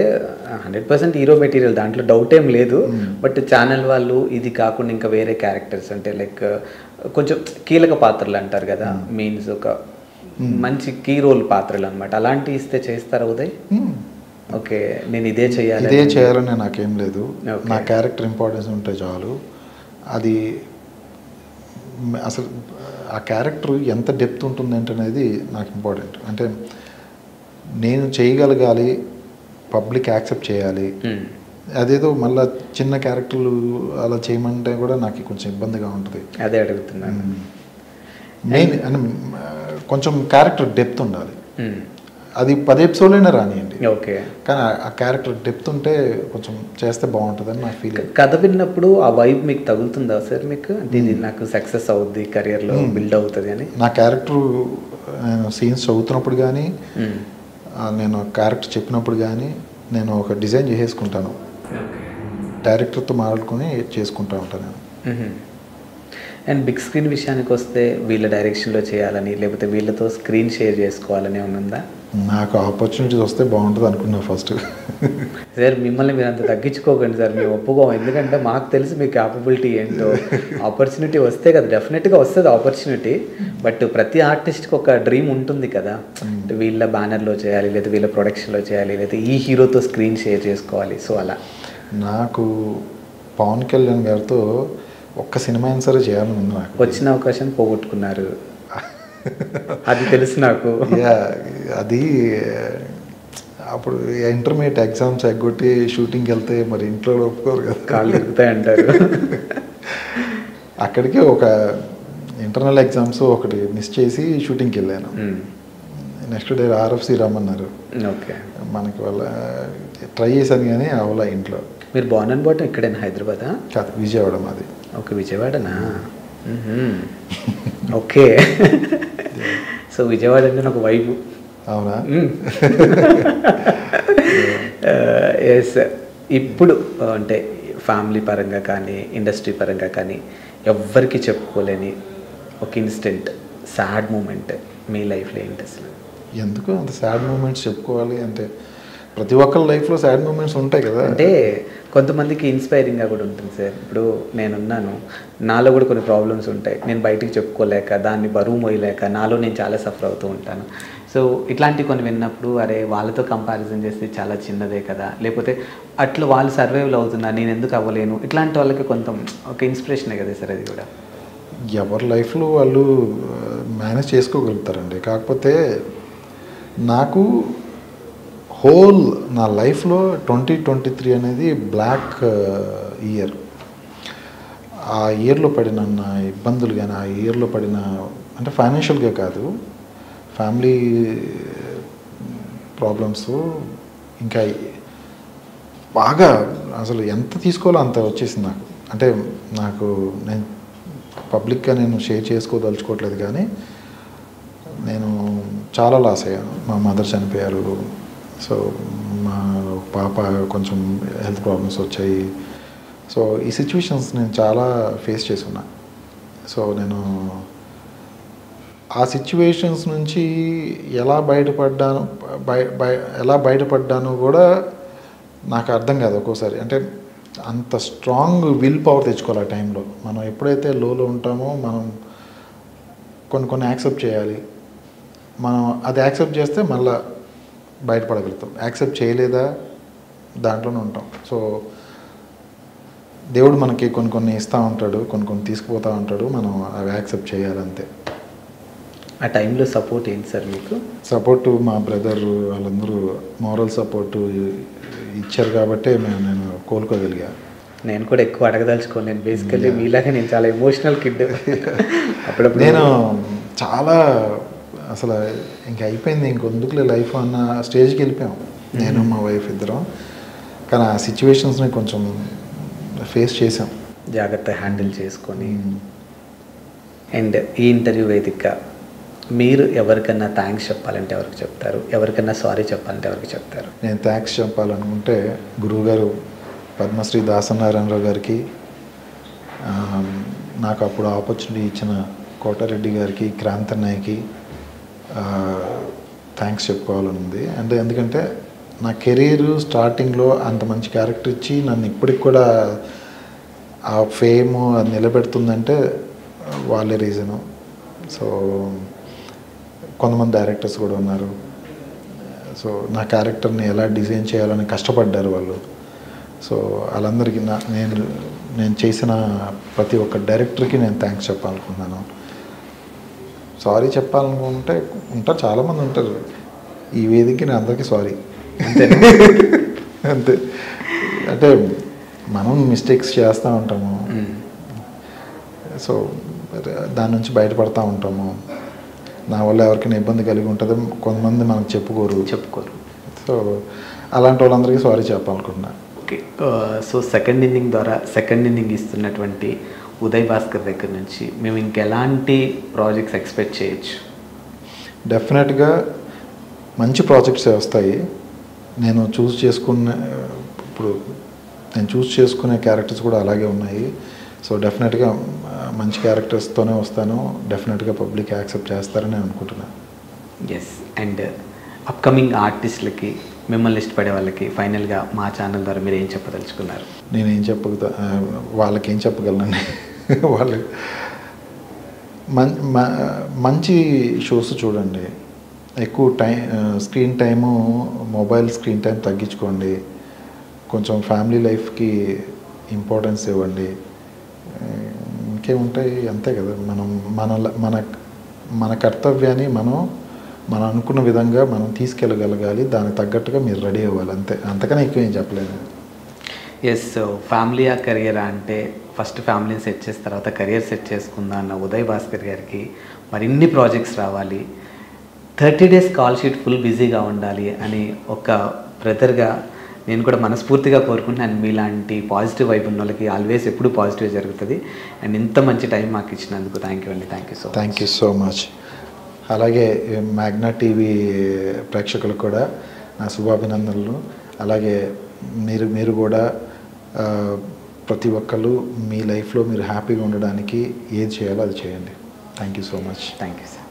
100% హీరో మెటీరియల్, దాంట్లో డౌట్ ఏం లేదు. బట్ ఛానల్ వాళ్ళు ఇది కాకుండా ఇంకా వేరే క్యారెక్టర్స్ అంటే లైక్ కొంచెం కీలక పాత్రలు అంటారు కదా, మీన్స్ ఒక మంచి కీ రోల్ పాత్రలు అనమాట, అలాంటివి ఇస్తే చేస్తారా ఉదయ్? ఓకే, నేను ఇదే చేయాలని నాకేం లేదు. నా క్యారెక్టర్ ఇంపార్టెన్స్ ఉంటే చాలు. అది అసలు ఆ క్యారెక్టర్ ఎంత డెప్త్ ఉంటుంది అనేది నాకు ఇంపార్టెంట్. అంటే నేను చేయగలగాలి, పబ్లిక్ యాక్సెప్ట్ చేయాలి. అదేదో మళ్ళీ చిన్న క్యారెక్టర్లు అలా చేయమంటే కూడా నాకు కొంచెం ఇబ్బందిగా ఉంటుంది. అదే అడుగుతున్నాను. మెయిన్ అంటే కొంచెం క్యారెక్టర్ డెప్త్ ఉండాలి. అది 10 ఎపిసోడ్లైనా రానియండి, ఓకే, కానీ ఆ క్యారెక్టర్ డెప్త్ ఉంటే కొంచెం చేస్తే బాగుంటుందని నా ఫీలింగ్. కథ విన్నప్పుడు ఆ వైబ్ మీకు తగులుతుందా సార్ మీకు? అంటే ఇది నాకు సక్సెస్ అవుద్ది, కెరియర్లో బిల్డ్ అవుతుంది అని. నా క్యారెక్టర్ నేను సీన్స్ చదువుతున్నప్పుడు కానీ, నేను క్యారెక్టర్ చెప్పినప్పుడు కానీ నేను ఒక డిజైన్ చేసేసుకుంటాను, డైరెక్టర్తో మాట్లాడుకుని చేసుకుంటూ ఉంటాను నేను. అండ్ బిగ్ స్క్రీన్ విషయానికి వస్తే వీళ్ళ డైరెక్షన్లో చేయాలని లేకపోతే వీళ్ళతో స్క్రీన్ షేర్ చేసుకోవాలని ఉందా? నాకు ఆపర్చునిటీస్ వస్తే బాగుంటుంది అనుకున్నా ఫస్ట్. సార్ మిమ్మల్ని మీరు అంత తగ్గించుకోకండి సార్, మేము ఒప్పుకోం. ఎందుకంటే మాకు తెలిసి మీ క్యాపబిలిటీ ఏంటో. ఆపర్చునిటీ వస్తే కదా, డెఫినెట్గా వస్తుంది ఆపర్చునిటీ. బట్ ప్రతి ఆర్టిస్ట్కి ఒక డ్రీమ్ ఉంటుంది కదా, వీళ్ళ బ్యానర్లో చేయాలి, లేదా వీళ్ళ ప్రొడక్షన్లో చేయాలి, లేదా ఈ హీరోతో స్క్రీన్ షేర్ చేసుకోవాలి. సో అలా నాకు పవన్ కళ్యాణ్ గారితో ఒక్క సినిమా అయినా సరే చేయాలని ఉంది. నాకు వచ్చిన అవకాశం పోగొట్టుకున్నారు, అది తెలుసు నాకు. అది అప్పుడు ఇంటర్మీడియట్ ఎగ్జామ్స్ ఎగ్గొట్టి షూటింగ్కి వెళ్తే మరి ఇంట్లో ఒప్పుకోరు కదా, కాళ్ళు తిరుగుతాయి అంటారు. అక్కడికి ఒక ఇంటర్నల్ ఎగ్జామ్స్ ఒకటి మిస్ చేసి షూటింగ్కి వెళ్ళాను. నెక్స్ట్ డే RFC రమ్మన్నారు. ఓకే. మనకి వాళ్ళ ట్రై చేశాను కానీ అవలా ఇంట్లో. మీరు బాన్ అండ్ బాటం ఇక్కడేనా, హైదరాబాదా? కాదు, విజయవాడ మాది. ఓకే, విజయవాడనా? ఓకే. సో విజయవాడ అంటే నాకు వైబు. అవునా? ఎస్. ఇప్పుడు అంటే ఫ్యామిలీ పరంగా కానీ ఇండస్ట్రీ పరంగా కానీ ఎవ్వరికి చెప్పుకోలేని ఒక ఇన్స్టెంట్ సాడ్ మూమెంట్ మీ లైఫ్లో ఏంటి అసలు? ఎందుకు అంత సాడ్ మూమెంట్స్ చెప్పుకోవాలి అంటే, ప్రతి ఒక్కరి లైఫ్లో సాడ్ మూమెంట్స్ ఉంటాయి కదా. అంటే కొంతమందికి ఇన్స్పైరింగ్గా కూడా ఉంటుంది సార్. ఇప్పుడు నేనున్నాను, నాలో కూడా కొన్ని ప్రాబ్లమ్స్ ఉంటాయి, నేను బయటికి చెప్పుకోలేక దాన్ని బరువు మోయలేక నాలో నేను చాలా సఫర్ అవుతూ ఉంటాను. సో ఇట్లాంటివి కొన్ని విన్నప్పుడు అరే వాళ్ళతో కంపారిజన్ చేస్తే చాలా చిన్నదే కదా, లేకపోతే అట్లా వాళ్ళు సర్వైవల్ అవుతున్నా నేను ఎందుకు అవ్వలేను, ఇట్లాంటి వాళ్ళకి కొంత ఒక ఇన్స్పిరేషనే కదా సార్ అది కూడా. ఎవరి లైఫ్లో వాళ్ళు మేనేజ్ చేసుకోగలుగుతారండి. కాకపోతే నాకు హోల్ నా లైఫ్లో 2023 అనేది బ్లాక్ ఇయర్. ఆ ఇయర్లో పడిన నా ఇబ్బందులు కానీ, ఆ ఇయర్లో పడిన అంటే ఫైనాన్షియల్గా కాదు, ఫ్యామిలీ ప్రాబ్లమ్స్, ఇంకా బాగా అసలు ఎంత తీసుకోవాలో అంత వచ్చేసింది నాకు. అంటే నేను పబ్లిక్గా నేను షేర్ చేసుకోదలుచుకోవట్లేదు కానీ నేను చాలా లాస్ అయ్యాను. మా మదర్ చనిపోయారు. సో మా పాప కొంచెం హెల్త్ ప్రాబ్లమ్స్ వచ్చాయి. సో ఈ సిచ్యువేషన్స్ నేను చాలా ఫేస్ చేసి ఉన్నా. సో నేను ఆ సిచ్యువేషన్స్ నుంచి ఎలా బయటపడ్డాను కూడా నాకు అర్థం కాదు ఒక్కోసారి. అంటే అంత స్ట్రాంగ్ విల్ పవర్ తెచ్చుకోవాలి ఆ టైంలో. మనం ఎప్పుడైతే లోలో ఉంటామో మనం కొన్ని యాక్సెప్ట్ చేయాలి. మనం అది యాక్సెప్ట్ చేస్తే మళ్ళీ బయటపడగలుగుతాం. యాక్సెప్ట్ చేయలేదా దాంట్లోనే ఉంటాం. సో దేవుడు మనకి కొన్ని ఇస్తూ ఉంటాడు, కొన్ని తీసుకుపోతూ ఉంటాడు, మనం అవి యాక్సెప్ట్ చేయాలంతే. ఆ టైంలో సపోర్ట్ ఏంటి సార్ మీకు? సపోర్టు మా బ్రదర్ వాళ్ళందరూ మోరల్ సపోర్టు ఇచ్చారు కాబట్టి నేను కోలుకోగలిగా. నేను కూడా ఎక్కువ అడగదలుచుకోను. నేను బేసికల్లీ మీలాగా నేను చాలా ఎమోషనల్ కిడ్. అప్పుడప్పుడు నేను చాలా అసలు ఇంక అయిపోయింది, ఇంకొందుకులే లైఫ్ అన్న స్టేజ్కి వెళ్ళిపోయాం నేను మా వైఫ్ ఇద్దరం. కానీ ఆ సిచ్యువేషన్స్ని కొంచెం ఫేస్ చేసాం, జాగ్రత్తగా హ్యాండిల్ చేసుకొని. అండ్ ఈ ఇంటర్వ్యూ వేదిక మీరు ఎవరికన్నా థ్యాంక్స్ చెప్పాలంటే ఎవరికి చెప్తారు? ఎవరికన్నా సారీ చెప్పాలంటే ఎవరికి చెప్తారు? నేను థ్యాంక్స్ చెప్పాలనుకుంటే గురువుగారు పద్మశ్రీ దాసనారాయణరావు గారికి, నాకు అప్పుడు ఆపర్చునిటీ ఇచ్చిన కోటారెడ్డి గారికి, క్రాంతన్నయ్యకి థ్యాంక్స్ చెప్పుకోవాలని ఉంది. అంటే ఎందుకంటే నా కెరీర్ స్టార్టింగ్లో అంత మంచి క్యారెక్టర్ ఇచ్చి నన్ను ఇప్పటికి కూడా ఆ ఫేమ్ అది నిలబెడుతుందంటే వాళ్ళే రీజను. సో కొంతమంది డైరెక్టర్స్ కూడా ఉన్నారు. సో నా క్యారెక్టర్ని ఎలా డిజైన్ చేయాలని కష్టపడ్డారు వాళ్ళు. సో వాళ్ళందరికీ నేను చేసిన ప్రతి ఒక్క డైరెక్టర్కి నేను థ్యాంక్స్ చెప్పాలనుకున్నాను. సారీ చెప్పాలనుకుంటే ఉంటారు, చాలామంది ఉంటారు. ఈ వేదికకి నేను అందరికీ సారీ అంతే. అంటే మనం మిస్టేక్స్ చేస్తూ ఉంటాము, సో దాని నుంచి బయటపడతా ఉంటాము. నా వల్ల ఎవరికైనా ఇబ్బంది కలిగి ఉంటుంది, కొంతమంది మనకు చెప్పుకోరు. సో అలాంటి వాళ్ళందరికీ సారీ చెప్పాలనుకుంటున్నా. ఓకే. సో సెకండ్ ఇన్నింగ్ ద్వారా సెకండ్ ఇన్నింగ్ ఇస్తున్నటువంటి ఉదయ్ భాస్కర్ దగ్గర నుంచి మేము ఇంకెలాంటి ప్రాజెక్ట్స్ ఎక్స్పెక్ట్ చేయొచ్చు? డెఫినెట్గా మంచి ప్రాజెక్ట్స్ వస్తాయి. నేను చూస్ చేసుకునే క్యారెక్టర్స్ కూడా అలాగే ఉన్నాయి. సో డెఫినెట్గా మంచి క్యారెక్టర్స్తోనే వస్తాను. డెఫినెట్గా పబ్లిక్ యాక్సెప్ట్ చేస్తారని నేను అనుకుంటున్నాను. ఎస్. అండ్ అప్కమింగ్ ఆర్టిస్టులకి, మిమ్మల్ని ఇష్టపడే వాళ్ళకి ఫైనల్గా మా ఛానల్ ద్వారా మీరు ఏం చెప్పదలుచుకున్నారు? నేనేం వాళ్ళకి ఏం చెప్పగలనండి. వాళ్ళు మంచి షోస్ చూడండి, ఎక్కువ screen time, mobile screen time తగ్గించుకోండి, కొంచెం ఫ్యామిలీ లైఫ్కి ఇంపార్టెన్స్ ఇవ్వండి. ఇంకేముంటాయి, అంతే కదా. మనం మన కర్తవ్యాన్ని మనం మనం అనుకున్న విధంగా మనం తీసుకెళ్ళగలగాలి, దానికి తగ్గట్టుగా మీరు రెడీ అవ్వాలి, అంతే, అంతకన్నా ఎక్కువ ఏం చెప్పలేదు. ఎస్, ఫ్యామిలీ ఆ కెరియర్ అంటే ఫస్ట్ ఫ్యామిలీని సెట్ చేసిన తర్వాత కెరియర్ సెట్ చేసుకుందా అన్న ఉదయ్ భాస్కర్ గారికి మరిన్ని ప్రాజెక్ట్స్ రావాలి, 30 days కాల్ షీట్ ఫుల్ బిజీగా ఉండాలి అని ఒక బ్రదర్గా నేను కూడా మనస్ఫూర్తిగా కోరుకుంటున్నాను. మీలాంటి పాజిటివ్ వైబ్ ఉన్న వాళ్ళకి ఆల్వేస్ ఎప్పుడు పాజిటివ్ జరుగుతుంది. అండ్ ఇంత మంచి టైం మాకు ఇచ్చినందుకు థ్యాంక్ యూ అండి. Thank you so much. అలాగే మ్యాగ్నా టీవీ ప్రేక్షకులకు కూడా నా శుభాభినందనలు. అలాగే మీరు కూడా ప్రతి ఒక్కళ్ళు మీ లైఫ్లో మీరు హ్యాపీగా ఉండడానికి ఏది చేయాలో అది చేయండి. Thank you so much. Thank you sir.